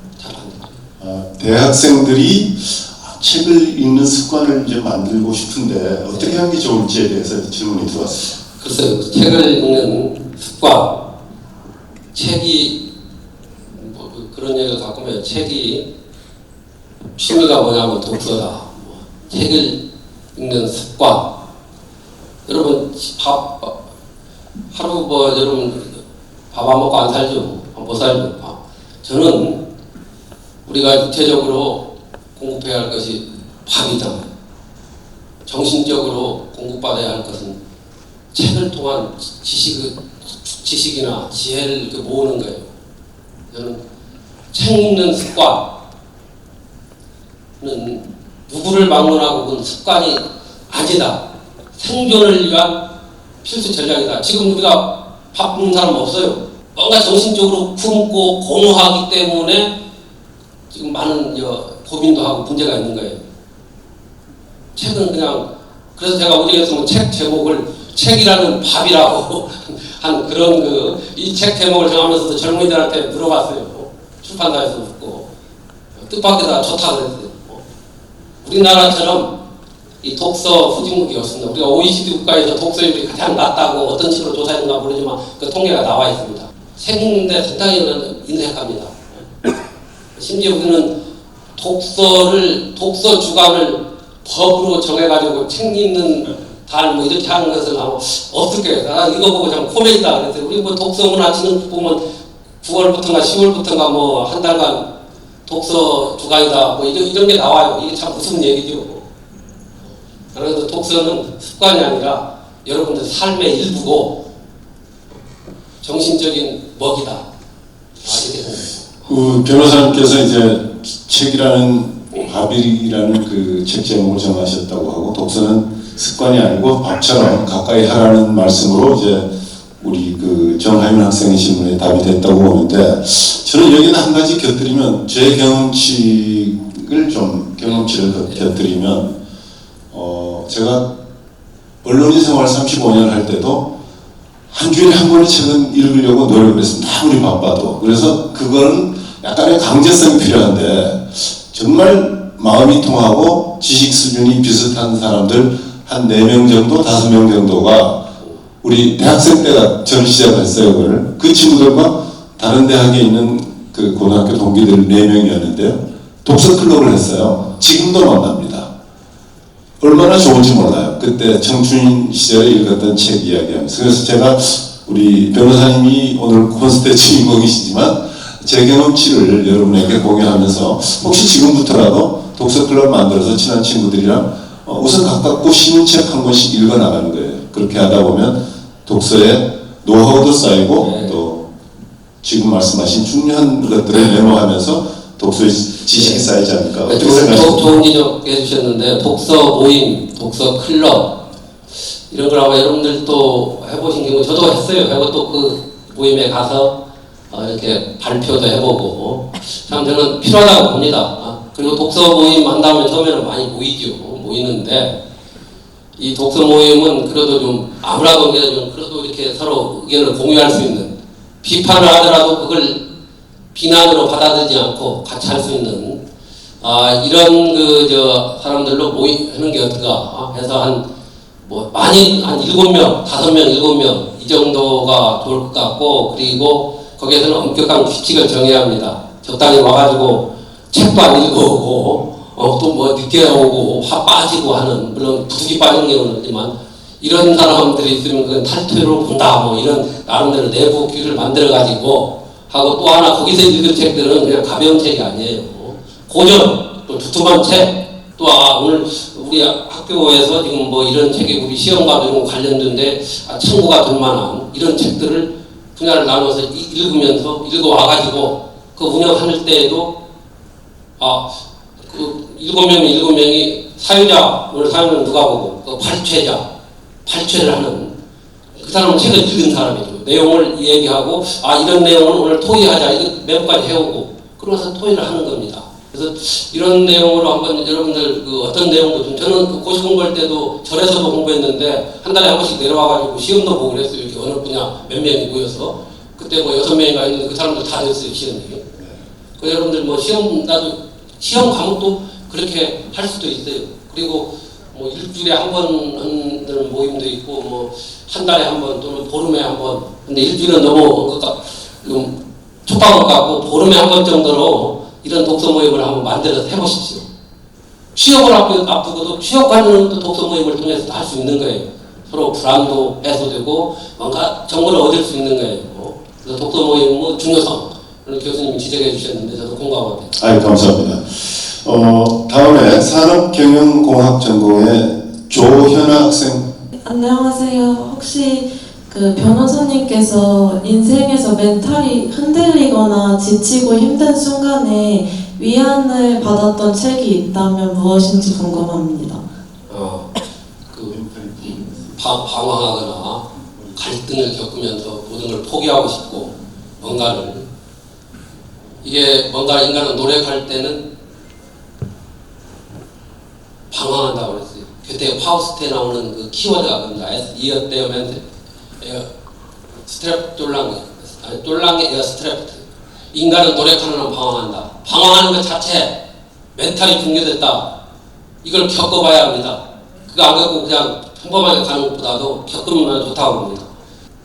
대학생들이 책을 읽는 습관을 이제 만들고 싶은데 어떻게 하는 게 좋을지에 대해서 질문이 들어왔습니다. 글쎄요, 책을 읽는 습관, 책이 뭐 그런 얘기를 갖고 보면 책이 취미가 뭐냐면 독서다. 책을 읽는 습관. 여러분 하루 뭐 여러분 밥 안 먹고 안 살죠? 못 살죠. 저는 우리가 육체적으로 공급해야 할 것이 밥이잖아요. 정신적으로 공급받아야 할 것은 책을 통한 지식이나 지혜를 이렇게 모으는 거예요. 저는 책 읽는 습관은 누구를 막론하고 그건 습관이 아니다. 생존을 위한 필수 전략이다. 지금 우리가 밥 먹는 사람 없어요. 뭔가 정신적으로 굶고 공허하기 때문에 지금 많은 고민도 하고 문제가 있는 거예요. 책은 그냥 그래서 제가 어디에서 책 제목을 책이라는 밥이라고 한 그런 이 책 제목을 정하면서도 젊은이들한테 물어봤어요. 출판사에서 묻고 뜻밖에다 좋다 그랬어요. 우리나라처럼 이 독서 후진국이었습니다. 우리가 OECD 국가에서 독서율이 가장 낮다고 어떤 식으로 조사했는가 모르지만 그 통계가 나와 있습니다. 책 읽는데 상당히 인색합니다. 심지어 우리는 독서 주간을 법으로 정해가지고 책 읽는 달 뭐 이렇게 하는 것은 없을 거예요. 나 이거 보고 참 코미디다 그랬어요. 우리 뭐 독서 문화 지금 보면 9월부터인가 10월부터인가 뭐 한 달간 독서 주간이다 뭐 이런 게 나와요. 이게 참 무슨 얘기죠. 그래서 독서는 습관이 아니라 여러분들 삶의 일부고 정신적인 먹이다. 이렇게 생각합니다. 변호사님께서 이제 책이라는 밥이라는 그 책 제목을 정하셨다고 하고 독서는 습관이 아니고 밥처럼 가까이 하라는 말씀으로 이제 우리 그 정하윤 학생의 질문에 답이 됐다고 보는데 저는 여기다 한 가지 곁들이면 제 경험치를 곁들이면 제가 언론인 생활 35년 할 때도 한 주일에 한 권의 책은 읽으려고 노력을 했습니다. 아무리 바빠도. 그래서 그거는 약간의 강제성이 필요한데 정말 마음이 통하고 지식 수준이 비슷한 사람들 한 4명 정도, 5명 정도가 우리 대학생 때가 저는 시작했어요. 그걸. 그 친구들과 다른 대학에 있는 그 고등학교 동기들 4명이었는데요. 독서 클럽을 했어요. 지금도 만납니다. 얼마나 좋은지 몰라요. 그때 청춘 시절에 읽었던 책 이야기하면서. 그래서 제가 우리 변호사님이 오늘 콘서트의 주인공이시지만 제 경험치를 여러분에게 공유하면서 혹시 지금부터라도 독서클럽 만들어서 친한 친구들이랑 우선 각각 신문책 한 권씩 읽어나가는 거예요. 그렇게 하다 보면 독서에 노하우도 쌓이고 또 지금 말씀하신 중요한 것들을 메모하면서 독서의 지식이 쌓이지 않을까. 어떻게 생각하십니까? 좋은 지적 해주셨는데 독서 모임, 독서 클럽 이런 걸 아마 여러분들도 해보신 경우 저도 했어요. 그리고 또 그 모임에 가서 이렇게 발표도 해보고 참 저는 필요하다고 봅니다. 그리고 독서 모임 한다면 처음에는 많이 모이는데 이 독서 모임은 그래도 좀 아무라도 좀 그래도 이렇게 서로 의견을 공유할 수 있는 비판을 하더라도 그걸 비난으로 받아들이지 않고 같이 할 수 있는 이런 사람들로 모이는 게 어떨까 해서 많이 한 7명, 5명, 7명 이 정도가 좋을 것 같고 그리고 거기에서는 엄격한 규칙을 정해야 합니다. 적당히 와가지고 책도 안 읽어오고 또 뭐 늦게 오고 화 빠지고 하는 물론 부득이 빠지는 경우는 있지만 이런 사람들이 있으면 그건 탈퇴로 본다 뭐 이런 나름대로 내부 규를 만들어 가지고 하고 또 하나 거기서 읽을 책들은 그냥 가벼운 책이 아니에요. 고전 또 두툼한 책 또 오늘 우리 학교에서 지금 뭐 이런 책이 우리 시험과도 이런 거 관련된데 참고가 될 만한 이런 책들을 분야를 나눠서 읽으면서 읽어와가지고 그 운영할 때에도 그 7명이 사유자, 오늘 사유는 누가 보고, 그 발췌를 하는, 그 사람은 책을 읽은 사람이죠. 내용을 얘기하고, 이런 내용은 오늘 토의하자. 이거 매번까지 해오고, 그러면서 토의를 하는 겁니다. 그래서 이런 내용으로 한번 여러분들 그 어떤 내용도 좀, 저는 그 고시 공부할 때도 절에서도 공부했는데, 한 달에 한 번씩 내려와가지고 시험도 보고 그랬어요. 이렇게 어느 분야 몇 명이 모여서. 그때 뭐 6명인가 있는데 그 사람들 다 됐어요, 시험이. 그 여러분들 뭐 시험 과목도 그렇게 할 수도 있어요. 그리고 뭐 일주일에 한 번 하는 모임도 있고 뭐 한 달에 한 번 또는 보름에 한 번. 근데 일주일은 너무 촉박을 갖고 보름에 한 번 정도로 이런 독서 모임을 한번 만들어서 해보십시오. 취업을 앞두고도 취업 관련 독서 모임을 통해서 할 수 있는 거예요. 서로 불안도 해소되고 뭔가 정보를 얻을 수 있는 거예요. 그래서 독서 모임의 중요성 오늘 교수님이 지적해 주셨는데 저도 공감합니다. 감사합니다. 다음에 산업경영공학 전공의 조현아 학생. 안녕하세요. 혹시 그 변호사님께서 인생에서 멘탈이 흔들리거나 지치고 힘든 순간에 위안을 받았던 책이 있다면 무엇인지 궁금합니다. 방황하거나 갈등을 겪으면서 모든 걸 포기하고 싶고 뭔가 인간은 노력할 때는 방황한다고 그랬어요. 그때 파우스트에 나오는 그 키워드가 겁니다. 이어떼어면 스트랩 똘랑의 에어 스트랩트. 인간은 노력하는 한 방황한다. 방황하는 것 자체 멘탈이 붕괴됐다. 이걸 겪어봐야 합니다. 그거 안 겪고 그냥 평범하게 가는 것보다도 겪으면 좋다고 봅니다.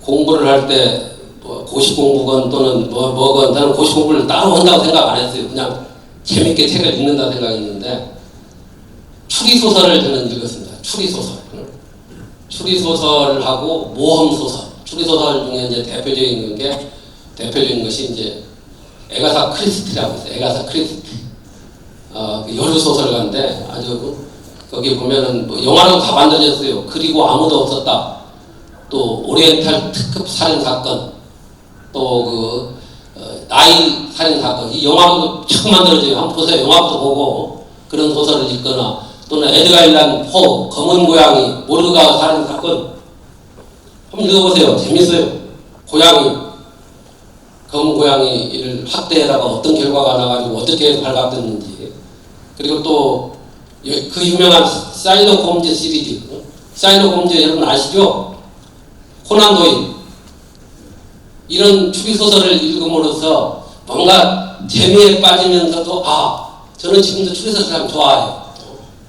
공부를 할 때 뭐 고시 공부건 또는 뭐건 나는 고시 공부를 따로 한다고 생각 안 했어요. 그냥 재밌게 책을 읽는다 생각했는데 추리소설을 저는 읽었습니다. 추리소설하고 모험소설. 추리소설 중에 이제 대표적인 것이 이제 에가사 크리스티라고 있어요. 에가사 크리스티. 그 여류소설가인데 아주 거기 보면은 뭐 영화로 다 만들어졌어요. 그리고 아무도 없었다. 또 오리엔탈 특급 살인 사건. 또 나일 살인 사건. 이 영화도 처음 만들어져요. 한번 보세요. 영화부터 보고 그런 소설을 읽거나 또는 에드가 일란 포 검은 고양이 모르가 살인 사건 한번 읽어보세요. 재밌어요. 검은 고양이를 학대에다가 어떤 결과가 나가지고 어떻게 발각됐는지. 그리고 또 그 유명한 사일록 홈즈 시리즈. 사일록 홈즈 여러분 아시죠? 코난 도일. 이런 추리소설을 읽음으로써 뭔가 재미에 빠지면서도 저는 지금도 추리소설 참 좋아해요.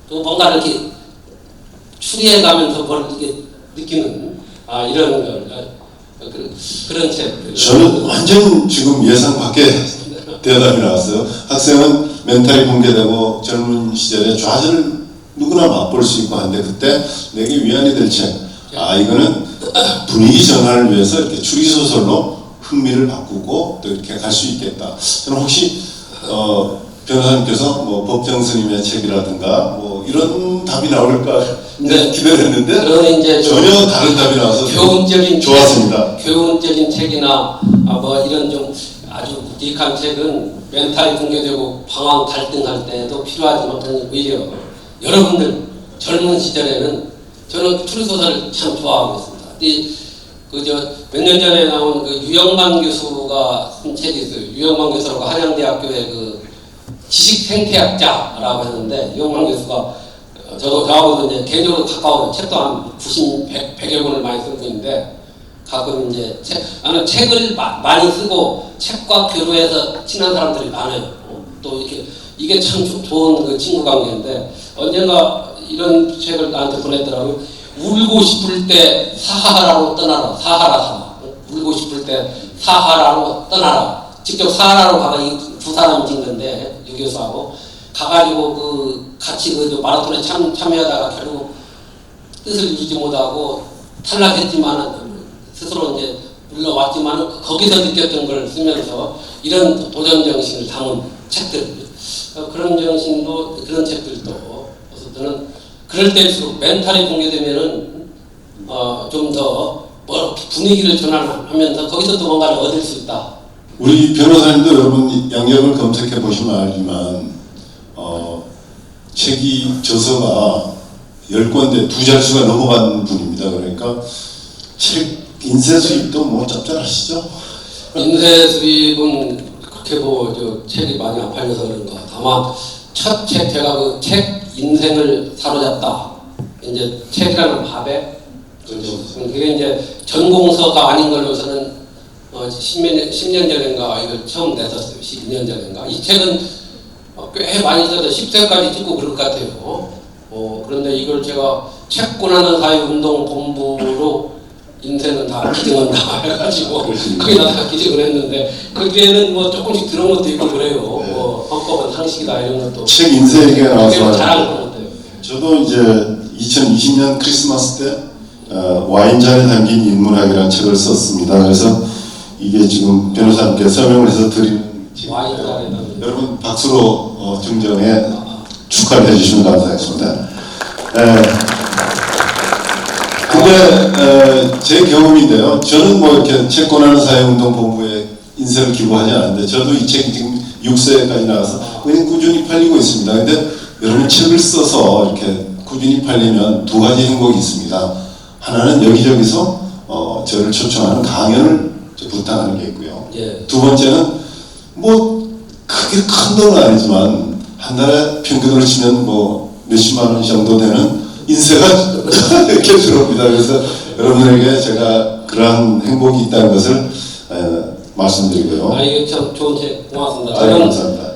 또 뭔가 이렇게 추리해가면서 뭘 이렇게 느끼는 이런 그런 책. 저는 완전 지금 예상 밖의 대답이 나왔어요. 학생은 멘탈이 붕괴되고 젊은 시절에 좌절을 누구나 맛볼 수 있고 한데 그때 내게 위안이 될 책. 이거는 분위기 전환을 위해서 이렇게 추리소설로 흥미를 바꾸고 또 이렇게 갈 수 있겠다. 저는 혹시 변호사님께서 뭐 법정 스님의 책이라든가 뭐 이런 답이 나올까 기대를 했는데 이제 전혀 다른 답이 나와서 교훈적인 좋았습니다. 교훈적인 책이나 뭐 이런 좀 아주 묵직한 책은 멘탈이 붕괴되고 방황 갈등할 때도 필요하지만 오히려 여러분들 젊은 시절에는 저는 추리소설을 참 좋아하고 있습니다. 몇 년 전에 나온 그 유영만 교수가 쓴 책이 있어요. 유영만 교수라고 한양대학교의 그 지식생태학자라고 했는데 유영만 교수가 저하고도 이제 개인적으로 가까워요. 책도 한 100여 권을 많이 쓴 분인데 가끔 이제 나는 책을 많이 쓰고 책과 교류해서 친한 사람들이 많아요. 또 이게 참 좋은 그 친구 관계인데 언젠가 이런 책을 나한테 보냈더라고요. 울고 싶을 때 사하라로 떠나라. 사하라. 울고 싶을 때 사하라로 떠나라. 직접 사하라로 가가 이 두 사람이 찍는데 유 교수하고 가가지고 같이 마라톤에 참여하다가 결국 뜻을 이루지 못하고 탈락했지만 스스로 이제 물러왔지만 거기서 느꼈던 걸 쓰면서 이런 도전 정신을 담은 책들 그런 정신도 그런 책들도 그래서 저는 그럴 때일수록 멘탈이 붕괴되면은 좀 더 분위기를 전환하면서 거기서 또 뭔가를 얻을 수 있다. 우리 변호사님도 여러분 양력을 검색해 보시면 알지만 책이 저서가 10권대 2자릿수가 넘어간 분입니다. 그러니까 책 인쇄 수입도 뭐 짭짤하시죠? 인쇄 수입은 그렇게 뭐 저 책이 많이 안 팔려서 그런 것 같아요. 다만 첫 책 제가 그 책 인생을 사로잡다. 이제 책이라는 밥에 그게 이제 전공서가 아닌 걸로 저는 10년 전인가 이걸 처음 냈었어요. 12년 전인가. 이 책은 꽤 많이 써서 10세까지 찍고 그럴 것 같아요. 그런데 이걸 제가 책권하는 사회운동본부로 인쇄는 다 기증한다 해가지고 거기다 다 기증을 했는데 거기에는 뭐 조금씩 들은 것도 있고 그래요. 네. 뭐 헌법은 상식이다 이런 것도. 책 인쇄 얘기가 나와서 자랑을 것 같아요. 저도 이제 2020년 크리스마스 때 와인잔에 담긴 인문학이라는 책을 썼습니다. 그래서 이게 지금 변호사님께 설명을 해서 드리는 와인잔에 담긴. 여러분 박수로 증정에 축하를 해주시면 감사하겠습니다. 근데 제 경험인데요. 저는 뭐 이렇게 채권하는 사회운동본부에 인쇄를 기부하지 않았는데 저도 이 책이 지금 6세까지 나와서 그냥 꾸준히 팔리고 있습니다. 근데 여러분 책을 써서 이렇게 꾸준히 팔리면 두 가지 행복이 있습니다. 하나는 여기저기서 저를 초청하는 강연을 부탁하는 게 있고요. 예. 두 번째는 뭐 크게 큰 돈은 아니지만 한 달에 평균으로 치면 뭐 몇십만 원 정도 되는 인쇄가 이렇게 들어옵니다. 그래서 여러분에게 제가 그러한 행복이 있다는 것을 말씀드리고요. 이게 참 좋은 책 고맙습니다. 아유, 저는 감사합니다.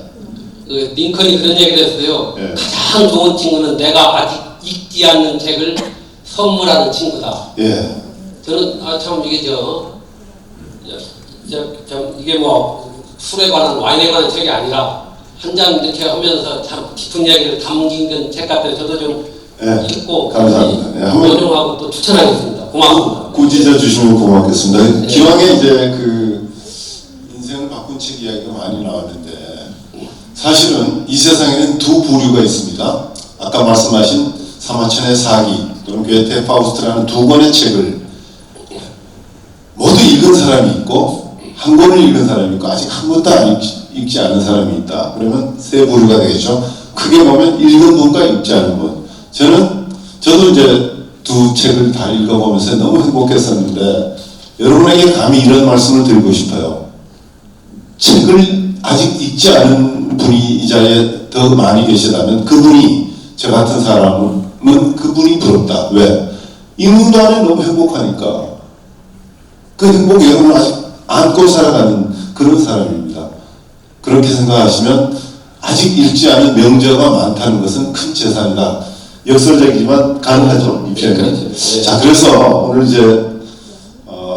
그 링컨이 그런 얘기를 했어요. 예. 가장 좋은 친구는 내가 아직 읽지 않는 책을 선물하는 친구다. 예. 저는 참 이게 이게 뭐 술에 관한 와인에 관한 책이 아니라 한 잔 이렇게 하면서 참 깊은 이야기를 담긴 책 같아요. 저도 좀 예. 읽고 감사합니다. 예, 한번 연용하고 또 추천하겠습니다. 고맙습니다. 꾸짖어 주시면 고맙겠습니다. 네. 기왕에 이제 그 인생을 바꾼 책 이야기가 많이 나왔는데 사실은 이 세상에는 두 부류가 있습니다. 아까 말씀하신 사마천의 사기 또는 괴테 파우스트라는 두 권의 책을 모두 읽은 사람이 있고 한 권을 읽은 사람이 있고 아직 한 권도 안 읽지 않은 사람이 있다. 그러면 세 부류가 되겠죠. 크게 보면 읽은 분과 읽지 않은 분. 저도 이제 두 책을 다 읽어보면서 너무 행복했었는데 여러분에게 감히 이런 말씀을 드리고 싶어요. 책을 아직 읽지 않은 분이 이 자리에 더 많이 계시다면 그분이 저 같은 사람은 그분이 부럽다. 왜? 읽는 동안에 너무 행복하니까 그 행복 여러분 아직 안고 살아가는 그런 사람입니다. 그렇게 생각하시면 아직 읽지 않은 명저가 많다는 것은 큰 재산이다. 역설적이지만 가능하죠. 이 표현은. 그렇죠. 네. 자, 그래서 오늘 이제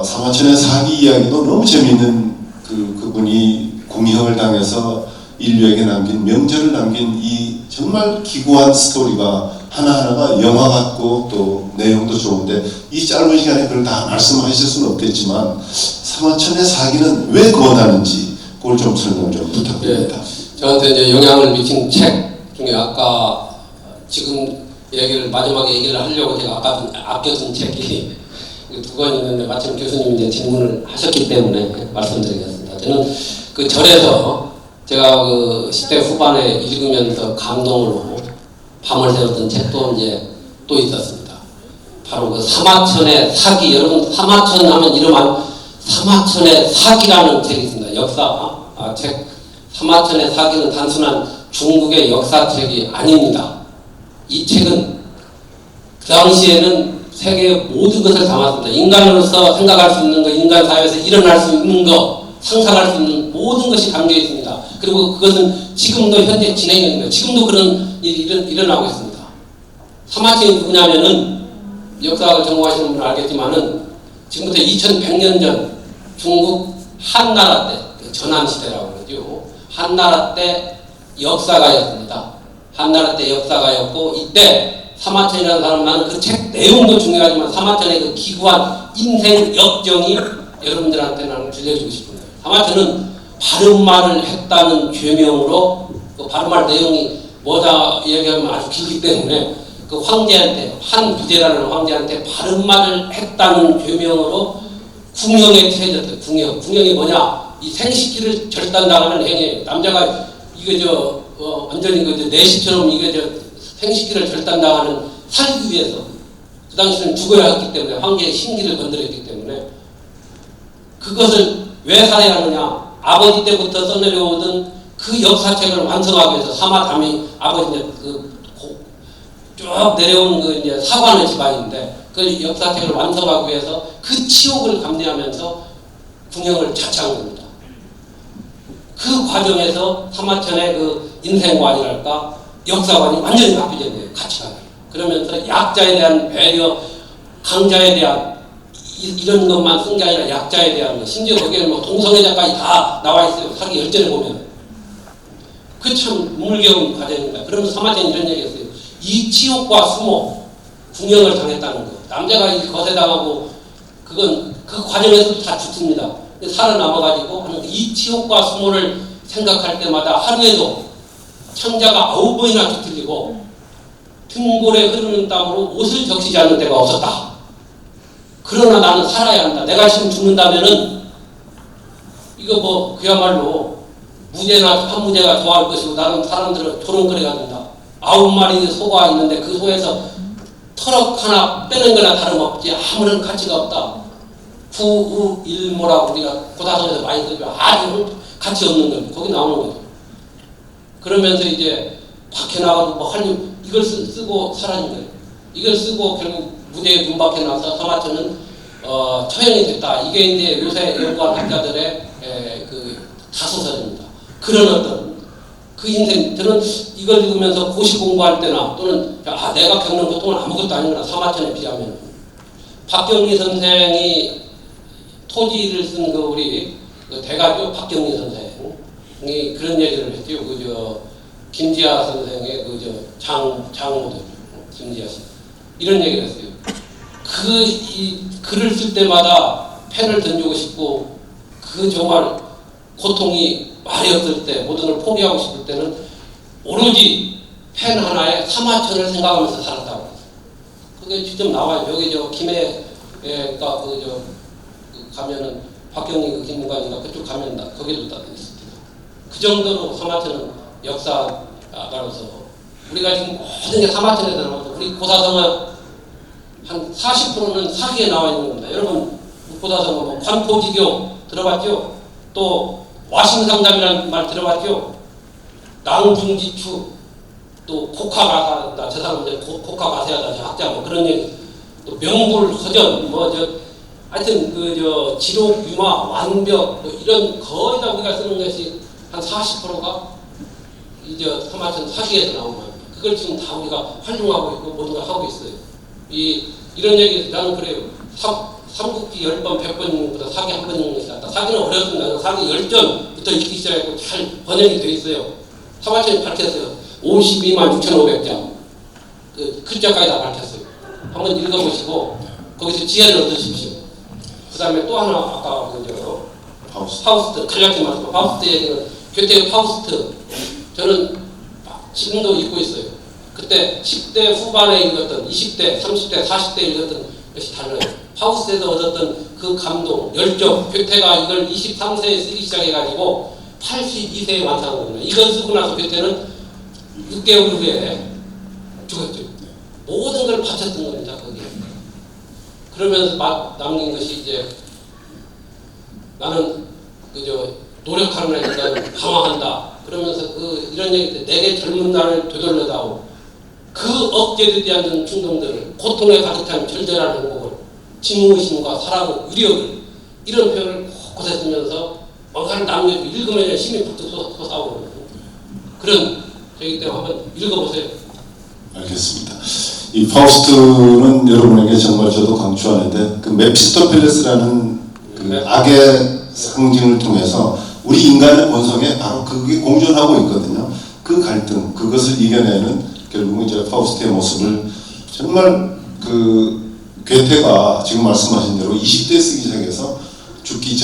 사마천의 사기 이야기도 너무 재미있는 그분이 공형을 당해서 인류에게 남긴 명절을 남긴 이 정말 기구한 스토리가 하나하나가 영화 같고 또 내용도 좋은데 이 짧은 시간에 그걸 다 말씀하실 수는 없겠지만 사마천의 사기는 왜 권하는지 그걸 좀 설명 좀 부탁드립니다. 저한테 이제 영향을 미친 책 중에 아까 지금 마지막에 얘기를 하려고 제가 아까 아껴둔 책이 두 권 있는데 마침 교수님이 이제 질문을 하셨기 때문에 말씀드리겠습니다. 저는 그 절에서 제가 그 10대 후반에 읽으면서 감동으로 밤을 새웠던 책도 이제 또 있었습니다. 바로 그 사마천의 사기. 여러분 사마천 하면 이름한 사마천의 사기라는 책이 있습니다. 역사 책. 사마천의 사기는 단순한 중국의 역사책이 아닙니다. 이 책은 그 당시에는 세계의 모든 것을 담았습니다. 인간으로서 생각할 수 있는 것, 인간 사회에서 일어날 수 있는 것, 상상할 수 있는 모든 것이 담겨 있습니다. 그리고 그것은 지금도 현재 진행됩니다. 지금도 그런 일이 일어나고 있습니다. 사마천이 누구냐면은 역사학을 전공하시는 분은 알겠지만은 지금부터 2100년 전 중국 한나라 때 전한시대라고 그러죠. 한나라 때 역사가였습니다. 한나라 때 역사가였고 이때 사마천이라는 사람 나는 그 책 내용도 중요하지만 사마천의 그 기구한 인생 역정이 여러분들한테 나는 들려주고 싶은 거예요. 사마천은 바른말을 했다는 죄명으로 그 바른말 내용이 뭐다 얘기하면 아주 길기 때문에 그 황제한테 한 부제라는 황제한테 바른말을 했다는 죄명으로 궁형에 처해졌어요. 궁형이 뭐냐? 이 생식기를 절단당하는 행위. 남자가 이거 완전히 그 내시처럼 이거 생식기를 절단당하는 살기 위해서 그 당시는 죽어야 했기 때문에 황제의 신기를 건드렸기 때문에 그것을 왜 살해야 하느냐 아버지 때부터 써내려오던 그 역사책을 완성하기 위해서 사마담이 아버지 쭉 내려온 그 이제 사관의 집안인데 그 역사책을 완성하기 위해서 그 치욕을 감내하면서 궁형을 자처한 겁니다. 그 과정에서 사마천의 그 인생관이랄까 역사관이 완전히 바뀌게 돼요. 가치관이. 그러면서 약자에 대한 배려, 강자에 대한 이런 것만 쓴 게 아니라 약자에 대한 것, 심지어 거기에는 뭐 동성애자까지 다 나와 있어요. 사기 열전에 보면. 그 참 물겨운 과정입니다. 그러면서 사마천이 이런 얘기했어요. 이 치욕과 수모, 궁형을 당했다는 거. 남자가 이 거세당하고 그건 그 과정에서도 다 죽습니다. 살아남아가지고 하는 이 치욕과 수모를 생각할 때마다 하루에도 창자가 9번이나 뒤틀리고 등골에 흐르는 땀으로 옷을 적시지 않는 데가 없었다. 그러나 나는 살아야 한다. 내가 지금 죽는다면은 이거 뭐 그야말로 무죄나 판무죄가 좋아할 것이고 나는 사람들을 조롱거리가 된다. 9마리 소가 있는데 그 소에서 터럭 하나 빼는 거나 다름없지 아무런 가치가 없다. 후우일모라고 우리가 고사성에서 많이 쓰죠. 아주 가치 없는 거 거기 나오는 거죠. 그러면서 이제 밖에 나가도 뭐 한입 이걸 쓰고 사라진 거예요. 이걸 쓰고 결국 무대에 문밖에 나서 사마천은 처형이 됐다. 이게 이제 요새 연구한 학자들의 그 자소설입니다. 그런 어떤 그 인생, 저는 이걸 읽으면서 고시 공부할 때나 또는 내가 겪는 고통은 아무것도 아니구나. 사마천에 비하면. 박경리 선생이 토지를 쓴 그 우리 그 대가죠. 박경리 선생이 그런 얘기를 했죠. 김지아 선생의 장모들 김지아 씨 이런 얘기를 했어요. 이 글을 쓸 때마다 펜을 던지고 싶고 그 정말 고통이 말이 없을 때 모든 걸 포기하고 싶을 때는 오로지 펜 하나에 사마천을 생각하면서 살았다고 했어요. 그게 직접 나와요. 여기 김해가 가면은 박경리 그 김문관이가 그쪽 가면 거기도 다 있습니다. 그 정도로 사마천은 역사가로서 우리가 지금 모든 게 사마천에서 나와서 우리 고사성은 한 40%는 사기에 나와 있는 겁니다. 여러분 고사성은 뭐 관포지교 들어봤죠? 또 와심상담이라는 말 들어봤죠? 낭중지추 또 곡화가사다. 저 사람들 곡화가사하다. 저 학자 뭐 그런 얘기 또 명불허전 하여튼 지록 유마 완벽 뭐 이런 거의 다 우리가 쓰는 것이 한 40%가 이제 사마천 사기에서 나온 겁니다. 그걸 지금 다 우리가 활용하고 있고 모든 걸 하고 있어요. 이런 얘기 나는 그래요. 삼국지 10번 100번보다 사기 한 번 읽는 것이 낫다. 사기는 어렵습니다. 사기 10전부터 읽기 시작했고 잘 번역이 돼 있어요. 사마천이 밝혔어요. 52만 6,500장 그 글자까지 다 밝혔어요. 한번 읽어보시고 거기서 지혜를 얻으십시오. 그 다음에 또 하나 아까 파우스트 칼략지 말씀 파우스트 얘기는 괴테의 파우스트 저는 지금도 읽고 있어요. 그때 10대 후반에 읽었던 20대 30대 40대 읽었던 것이 달라요. 파우스트에서 얻었던 그 감동 열정 괴테가 이걸 23세에 쓰기 시작해가지고 82세에 완성한 겁니다. 이걸 쓰고 나서 괴테는 6개월 후에 죽었죠. 모든 걸 바쳤던 겁니다. 거기에. 그러면서 남긴 것이 이제 나는 노력하는 애들은 방황한다. 그러면서 이런 얘기 때 내게 젊은 날을 되돌려다오. 그 억제되지 않는 충동들을 고통에 가득 찬 절절한 행복을 진무의심과 사랑의 위력을 이런 표현을 곳곳에 쓰면서 뭔가를 남겨주고 읽으면 힘이 불뚝 솟아오르는 그런 저기 때문에 한번 읽어보세요. 알겠습니다. 이 파우스트는 여러분에게 정말 저도 강추하는데 그 메피스토펠레스라는 그 악의 상징을 통해서 우리 인간의 본성에 바로 그게 공존하고 있거든요. 그 갈등, 그것을 이겨내는 결국은 이제 파우스트의 모습을 정말 괴테가 지금 말씀하신 대로 20대에 쓰기 시작해서 죽기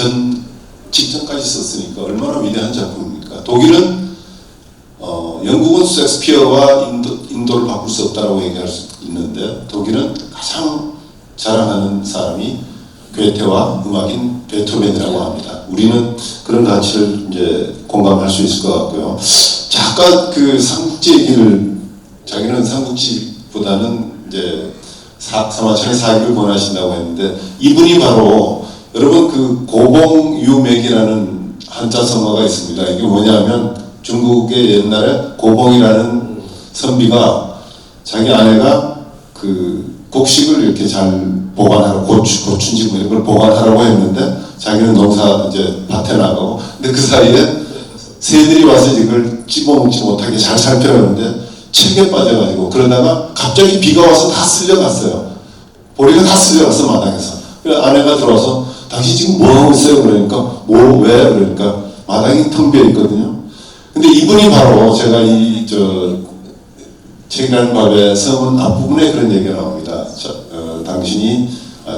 직전까지 썼으니까 얼마나 위대한 작품입니까? 독일은 영국은 셰익스피어와 인도를 바꿀 수 없다라고 얘기할 수 있는데 독일은 가장 자랑하는 사람이 괴테와 음악인 베토벤이라고 합니다. 우리는 그런 가치를 이제 공감할 수 있을 것 같고요. 자, 아까 그 삼국지 얘기를 자기는 삼국지보다는 이제 사마천의 사익을 권하신다고 했는데 이분이 바로 여러분 그 고봉유맥이라는 한자 성어가 있습니다. 이게 뭐냐면 중국의 옛날에 고봉이라는 선비가 자기 아내가 그 곡식을 이렇게 잘 보관하라고 고춘지 뭐 이런 걸 보관하라고 했는데 자기는 농사 이제 밭에 나가고 근데 그 사이에 새들이 와서 이걸 찝어먹지 못하게 잘 살펴봤는데 책에 빠져가지고 그러다가 갑자기 비가 와서 다 쓸려갔어요. 보리가 다 쓸려갔어 마당에서. 그래서 아내가 들어와서 당신 지금 뭐 하고 있어요? 그러니까 뭐 왜? 그러니까 마당이 텅 비어 있거든요. 근데 이분이 바로 제가 이 책이라는 밥의 서문 앞부분에 그런 얘기가 나옵니다. 당신이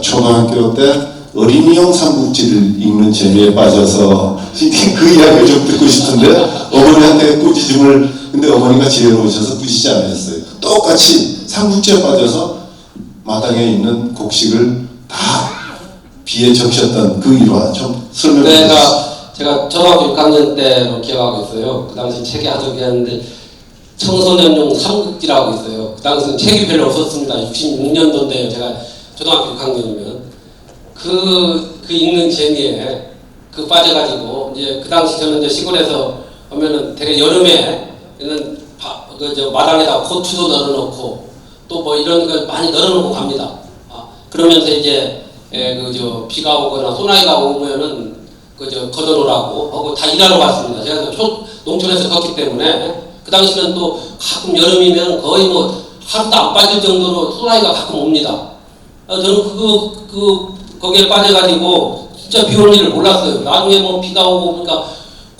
초등학교 때 어린이용 삼국지를 읽는 재미에 빠져서 그 이야기를 좀 듣고 싶은데 어머니한테 꾸짖음을 근데 어머니가 지혜로우셔서 꾸짖지 않으셨어요. 똑같이 삼국지에 빠져서 마당에 있는 곡식을 다 비에 적셨던 그 일화 좀 설명해 주세요. 제가 초등학교 6학년 때로 기억하고 있어요. 그 당시 책이 아주 귀했는데 청소년용 삼국지라고 있어요. 그 당시는 책이 별로 없었습니다. 66년도인데요. 제가 초등학교 6학년이면 그 읽는 재미에 빠져가지고 이제 그 당시 저는 이제 시골에서 보면은 되게 여름에는 마당에다 고추도 널어놓고 또 뭐 이런 걸 많이 널어놓고 갑니다. 그러면서 이제 비가 오거나 소나기가 오면은 걷어놓으라고 하고 다 일하러 갔습니다. 제가 농촌에서 걷기 때문에 그 당시는 또 가끔 여름이면 거의 뭐 하루도 안 빠질 정도로 소나기가 가끔 옵니다. 저는 거기에 빠져가지고 진짜 비 오는 일을 몰랐어요. 나중에 뭐 비가 오고 그러니까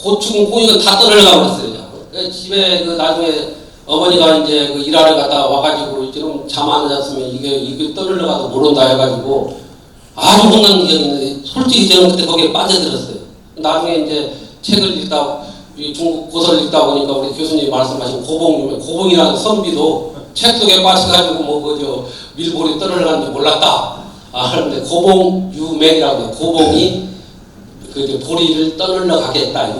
고추, 콩이가 다 떨어져가 버렸어요. 집에 나중에 어머니가 이제 일하러 갔다 와가지고 지금 잠 안 잤으면 이게 떨어져가서 못 온다 해가지고 아주 혼난 기억이 있는데 솔직히 저는 그때 거기에 빠져들었어요. 나중에 이제 책을 읽다 중국 고서를 읽다 보니까 우리 교수님이 말씀하신 고봉이라는 선비도 책 속에 빠져가지고 밀보리 떨어져가는지 몰랐다. 그런데 고봉유맥이라고 해요. 고봉이 보리를 떠놀러 가겠다.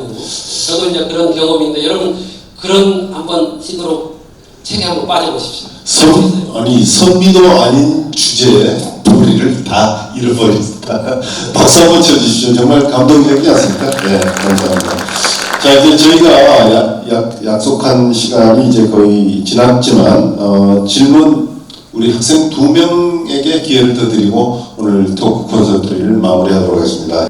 저도 이제 그런 경험인데 여러분 그런 한번 식으로 책에 한번 빠져보십시오. 선비도 아닌 주제에 보리를 다 잃어버렸다. 박수 한번 쳐주십시오. 정말 감동적이지 않습니까? 네, 감사합니다. 자, 이제 저희가 약속한 시간이 이제 거의 지났지만 질문 우리 학생 2명에게 기회를 더 드리고 오늘 토크 콘서트를 마무리하도록 하겠습니다.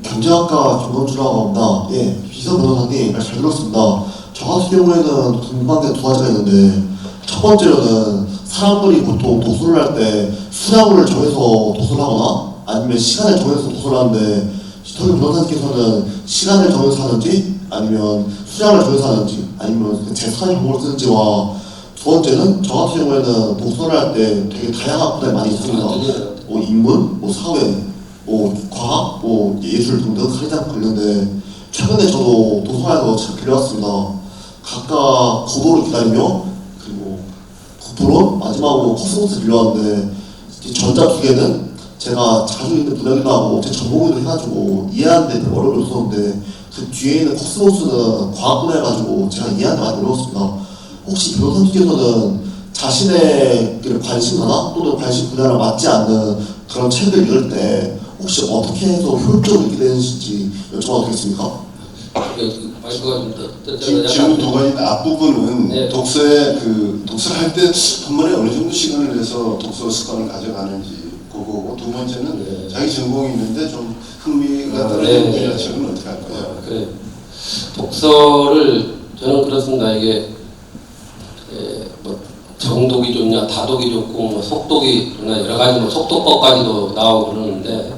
경제학과 김건주라고 합니다. 예, 비서 변호사님 잘 들었습니다. 저 같은 경우에는 궁금한 게 2가지가 있는데 첫 번째로는 사람들이 보통 도서를 할 때 수량을 정해서 도서를 하거나 아니면 시간을 정해서 도서를 하는데 저희 변호사님께서는 시간을 정해서 하는지 아니면 수량을 정해서 하는지 아니면 제3의 방법을 쓰는지와 두 번째는 저 같은 경우에는 도서를 할 때 되게 다양한 분야가 많이 있습니다. 뭐 인문, 뭐 사회, 뭐 과학, 뭐 예술 등등 가장 관련돼 최근에 저도 도서관에서 참 빌려왔습니다. 각각 고도를 기다리며 그리고 국토론 마지막으로 코스모스 빌려왔는데 전자 2개는 제가 자주 있는 분야기도 하고 제 전공이도 해가지고 이해하는데 되게 어려웠었는데 그 뒤에 있는 코스모스는 과학 분야여가지고 제가 이해하는데 많이 어려웠습니다. 혹시 변호사님께서는 자신의 관심 하나 또는 관심 분야랑 맞지 않는 그런 책을 읽을 때 혹시 어떻게 해서 효율적으로 읽게 되는지 여쭤봐도 되겠습니까? 지금 2가지 앞부분은 네. 독서를 할 때 한 번에 어느 정도 시간을 내서 독서 습관을 가져가는지 그거고 두 번째는 자기 전공이 있는데 좀 흥미가 떨어지는 분야 책은 어떻게 할 거예요? 그래. 독서를 저는 그렇습니다. 이게 뭐 정독이 좋냐, 다독이 좋고 뭐 속독이 좋냐 여러 가지 뭐 속독법까지도 나오고 그러는데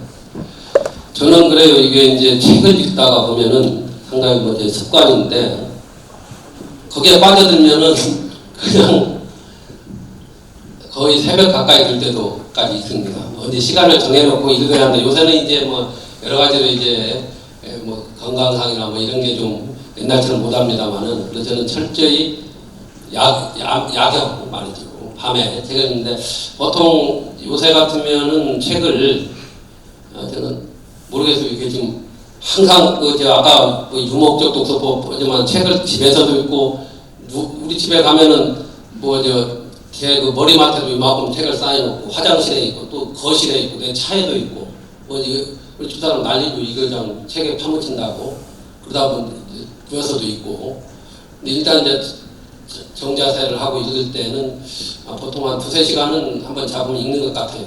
저는 그래요. 이게 이제 책을 읽다가 보면은 상당히 뭐 제 습관인데 거기에 빠져들면은 그냥 거의 새벽 가까이 될 때도까지 있습니다. 어디 시간을 정해놓고 읽어야 하는데 요새는 이제 뭐 여러 가지로 이제 뭐 건강상이나 뭐 이런 게 좀 옛날처럼 못합니다만은 그래서 저는 철저히 야경 말이죠. 밤에 책을 읽는데 보통 요새 같으면은 책을 저는 모르겠어요. 이게 지금 항상 아까 유목적 독서법 보지만 책을 집에서도 읽고 우리 집에 가면은 제 그 머리맡에도 이만큼 책을 쌓여놓고 화장실에 있고 또 거실에 있고 내 차에도 있고 우리 집사람 난리고 이거 그냥 책에 파묻힌다고 그러다 보면 부여서도 있고 근데 일단 이제 정자세를 하고 읽을 때는 보통 한 2-3시간은 한번 잡으면 읽는 것 같아요.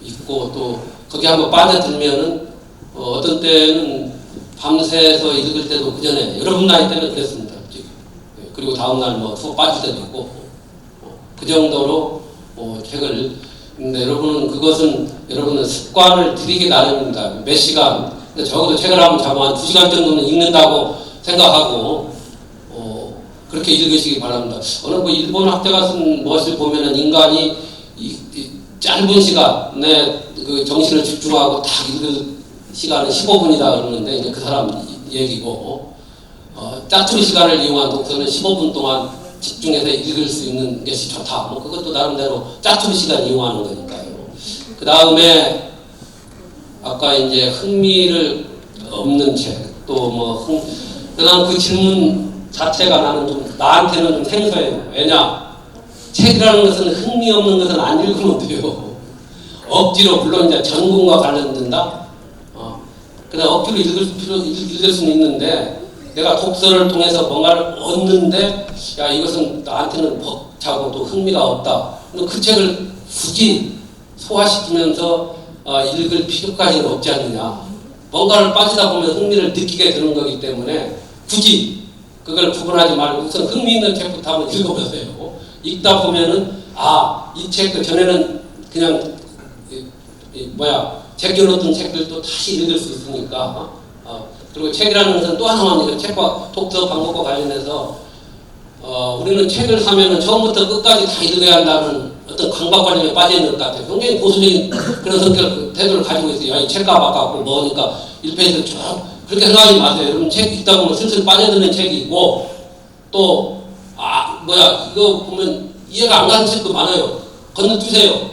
읽고 또 거기 한번 빠져들면은 어떤 때는 밤새서 읽을 때도 그 전에 여러분 나이 때는 그랬습니다. 그리고 다음날 뭐 수업 빠질 때도 있고 그 정도로 책을 근데 여러분은 그것은 여러분은 습관을 들이기 나름입니다. 몇 시간 근데 적어도 책을 한번 잡으면 한 2시간 정도는 읽는다고 생각하고 그렇게 읽으시기 바랍니다. 어느 뭐 일본 학자가 쓴 무엇을 보면은 인간이 이 짧은 시간에 그 정신을 집중하고 딱 읽을 시간은 15분이다 그러는데 이제 그 사람 얘기고 짜투리 시간을 이용한 독서는 15분 동안 집중해서 읽을 수 있는 것이 좋다. 뭐 그것도 나름대로 짜투리 시간 이용하는 거니까요. 그 다음에 아까 이제 흥미를 없는 책 또 그다음 그 질문 자체가 나는 좀 나한테는 좀 생소해요. 왜냐 책이라는 것은 흥미 없는 것은 안 읽으면 돼요. 억지로 물론 이제 전공과 관련된다. 그냥 억지로 읽을 수는 있는데 내가 독서를 통해서 뭔가를 얻는데 야 이것은 나한테는 벅차고 또 흥미가 없다. 그 책을 굳이 소화시키면서 읽을 필요까지는 없지 않느냐. 뭔가를 빠지다 보면 흥미를 느끼게 되는 거기 때문에 굳이 그걸 구분하지 말고 우선 흥미 있는 책부터 한번 읽어보세요. 읽다 보면은 이 책 그 전에는 그냥 제껴놓던 책들도 다시 읽을 수 있으니까 그리고 책이라는 것은 또 하나만 책과 독서 방법과 관련해서 우리는 책을 사면은 처음부터 끝까지 다 읽어야 한다는 어떤 강박관념에 빠져있는 것 같아요. 굉장히 보수적인 그런 성격 태도를 가지고 있어요. 이 책값 아깝고 뭐니까 1페이지를 쭉 그렇게 생각하지 마세요. 여러분 책 읽다 보면 슬슬 빠져드는 책이 있고 또 이거 보면 이해가 안 가는 책도 많아요. 건너뛰세요.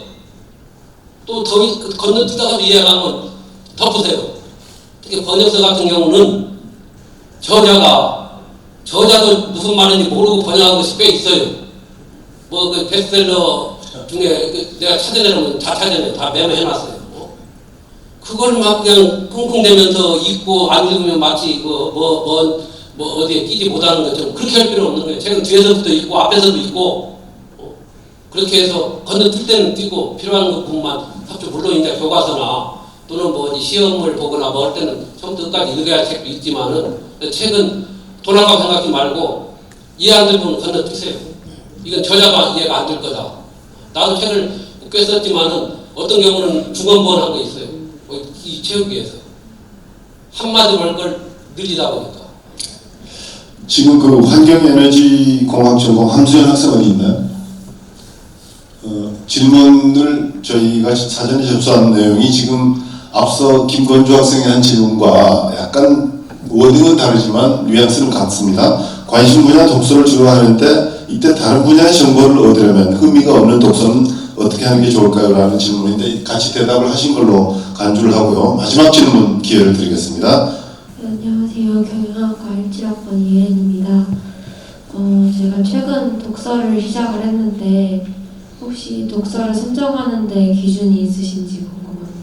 또 건너뛰다가 이해가 안 가면 덮으세요. 특히 번역서 같은 경우는 저자도 무슨 말인지 모르고 번역한 것이 꽤 있어요. 그 베스트셀러 중에 내가 찾아내려면 다 찾아내요. 다 메모해놨어요. 그걸 막 그냥 쿵쿵대면서 읽고 안 읽으면 마치 어디에 끼지 못하는 것처럼 그렇게 할 필요 없는 거예요. 책은 뒤에서부터 읽고 앞에서도 읽고 그렇게 해서 건너뛸 때는 뛰고 필요한 것뿐만 삽죠. 물론 이제 교과서나 또는 어디 시험을 보거나 뭐 할 때는 처음부터 끝까지 읽어야 할 책도 있지만은 책은 돈 아까워 생각하지 말고 이해 안 되면 건너뛰세요. 이건 저자가 이해가 안 될 거다. 나도 책을 꽤 썼지만은 어떤 경우는 중언부언한 거 있어요. 이 채우기 위해서 한마디 걸 늘리다 보니까. 지금 그 환경에너지공학 전공 함수연 학생 어디 있나요? 질문을 저희가 사전에 접수한 내용이 지금 앞서 김건주 학생의 한 질문과 약간 워딩은 다르지만 뉘앙스는 같습니다. 관심 분야 독서를 주로 하는데 이때 다른 분야의 정보를 얻으려면 의미가 없는 독서는 어떻게 하는 게 좋을까요? 라는 질문인데 같이 대답을 하신 걸로 간주를 하고요. 마지막 질문 기회를 드리겠습니다. 안녕하세요. 경영학과 17학번 이혜은입니다. 제가 최근 독서를 시작을 했는데 혹시 독서를 선정하는데 기준이 있으신지 궁금합니다.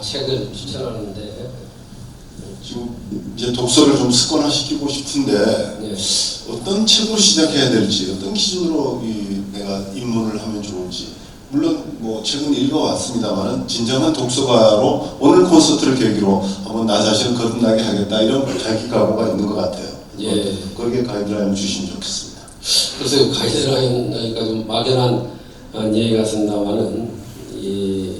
책을 추천하는데 지금 이제 독서를 좀 습관화시키고 싶은데 네. 어떤 책으로 시작해야 될지, 어떤 기준으로 내가 입문을 하면 좋을지. 물론 뭐 책은 읽어왔습니다만 진정한 독서가로 오늘 콘서트를 계기로 한번 나 자신을 거듭나게 하겠다 이런 자기 각오가 있는 것 같아요. 예. 거기에 가이드라인을 주시면 좋겠습니다. 그래서 가이드라인이니까 좀 막연한 얘기 같습니다만은 이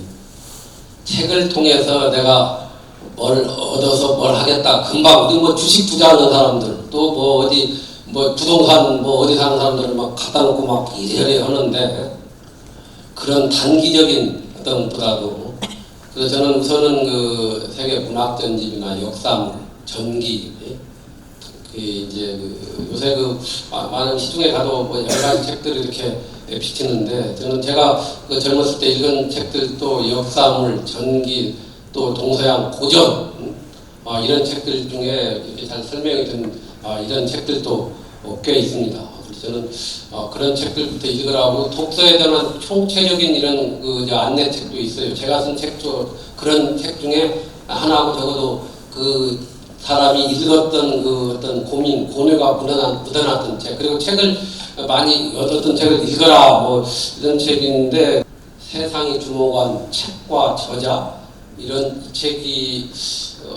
책을 통해서 내가 뭘 얻어서 뭘 하겠다. 금방 우리 뭐 주식 투자하는 사람들 또 어디 부동산 어디 사는 사람들은 막 갖다 놓고 막 이래저래 하는데 그런 단기적인 어떤 보다도 그래서 저는 우선은 그 세계 문학 전집이나 역사물 전기 이제 요새 많은 시중에 가도 여러 가지 책들이 이렇게 비치는데 저는 제가 젊었을 때 읽은 책들도 역사물 전기 또 동서양 고전 이런 책들 중에 이렇게 잘 설명이 된 이런 책들도 꽤 있습니다. 저는 그런 책들부터 읽으라고 독서에 대한 총체적인 이런 안내책도 있어요. 제가 쓴 책도 그런 책 중에 하나하고 적어도 그 사람이 읽었던 어떤 고민, 고뇌가 묻어났던 책, 그리고 책을 많이 어떤 책을 읽어라 뭐 이런 책인데, 세상이 주목한 책과 저자, 이런 책이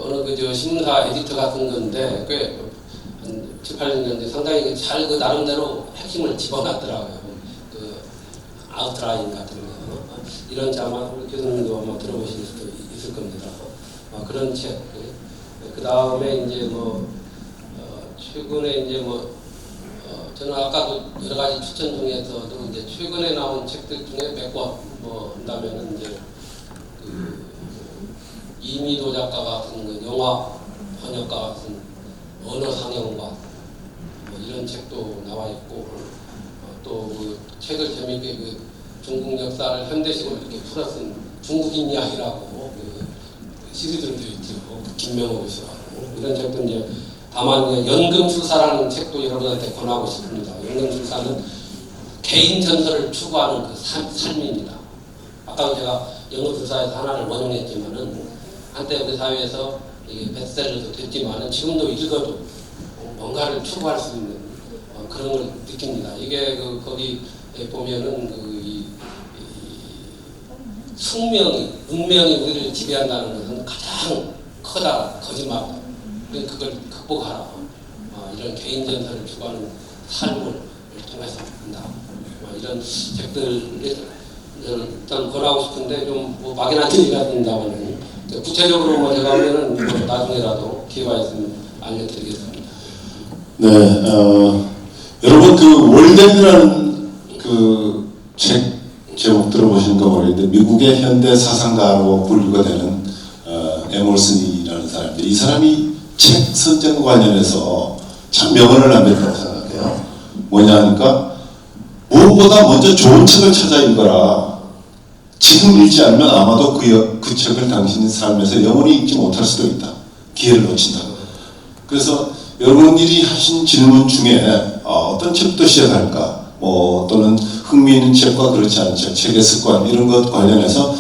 어느 신문사 에디터가 쓴 건데 꽤 7, 8년 상당히 잘 나름대로 핵심을 집어놨더라고요. 아웃라인 같은 거, 이런 책 아마 우리 교수님도 아마 들어보실 수도 있을 겁니다. 그런 책. 그 다음에 이제 최근에 이제 저는 아까도 여러 가지 추천 중에서도 이제 최근에 나온 책들 중에 몇 권 한다면은 이제 이미도 작가가 쓴 영화 번역가가 쓴 언어 상영관 이런 책도 나와 있고, 또 책을 재미있게 중국 역사를 현대식으로 이렇게 풀어 쓴 중국인 이야기라고 시리즈도 있죠. 김명호 교수하고 이런 책도 이제, 다만 연금술사라는 책도 여러분한테 권하고 싶습니다. 연금술사는 개인 전설을 추구하는 삶입니다. 아까도 제가 연금술사에서 하나를 원용했지만은 한때 우리 사회에서 이게 베스트셀러도 됐지만은 지금도 읽어도 뭔가를 추구할 수 있는 그런 걸 느낍니다. 이게 거기 보면은 숙명이, 운명이 우리를 지배한다는 것은 가장 커다 거짓말이다. 그걸 극복하라. 이런 개인 전설을 추구하는 삶을 통해서 한다. 이런 책들을 일단 권하고 싶은데 좀 막연한 얘기가 된다면 구체적으로 제가 하면은 나중에라도 기회가 있으면 알려드리겠습니다. 네, 여러분 월덴이라는 책 제목 들어보시는가 모르겠는데, 미국의 현대 사상가로 분류가 되는 에머슨이라는 사람인데, 이 사람이 책 선정 관련해서 참 명언을 남겼다고 생각해요. 뭐냐 하니까, 무엇보다 먼저 좋은 책을 찾아 읽어라. 지금 읽지 않으면 아마도 그 책을 당신의 삶에서 영원히 읽지 못할 수도 있다. 기회를 놓친다. 그래서 여러분들이 하신 질문 중에 어떤 책부터 시작할까? 또는 흥미있는 책과 그렇지 않은 책, 책의 습관, 이런 것 관련해서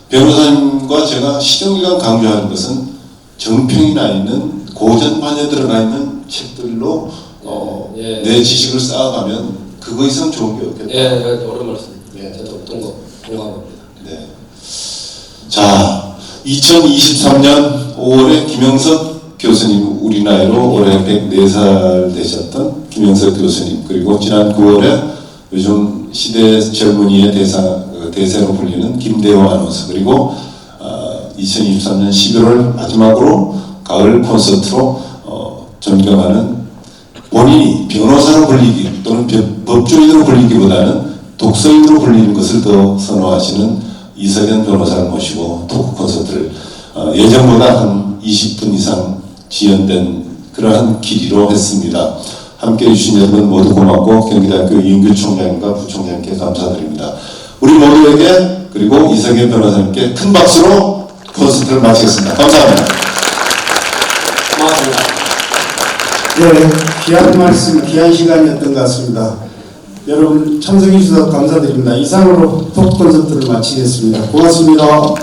변호사님과 제가 시종일관 강조하는 것은 정평이 나 있는, 고전반에 들어가 있는 책들로 내 지식을 쌓아가면 그거 이상 좋은 게 없겠다. 예, 옳은 말씀. 저도 동감합니다. 네. 자, 2023년 5월에 김영석 교수님, 우리 나이로 올해 104살 되셨던 김영석 교수님, 그리고 지난 9월에 요즘 시대 젊은이의 대세로 불리는 김대호 아나운서, 그리고 2023년 11월 마지막으로 가을 콘서트로 존경하는, 본인이 변호사로 불리기 또는 법조인으로 불리기보다는 독서인으로 불리는 것을 더 선호하시는 이석연 변호사를 모시고 토크 콘서트를 예정보다 한 20분 이상 지연된 그러한 길이로 했습니다. 함께해 주신 여러분 모두 고맙고, 경기대학교 이인규 총장님과 부총장님께 감사드립니다. 우리 모두에게, 그리고 이석연 변호사님께 큰 박수로 콘서트를 마치겠습니다. 감사합니다. 고맙습니다. 네, 귀한 말씀, 귀한 시간이었던 것 같습니다. 여러분 참석해 주셔서 감사드립니다. 이상으로 토크 콘서트를 마치겠습니다. 고맙습니다.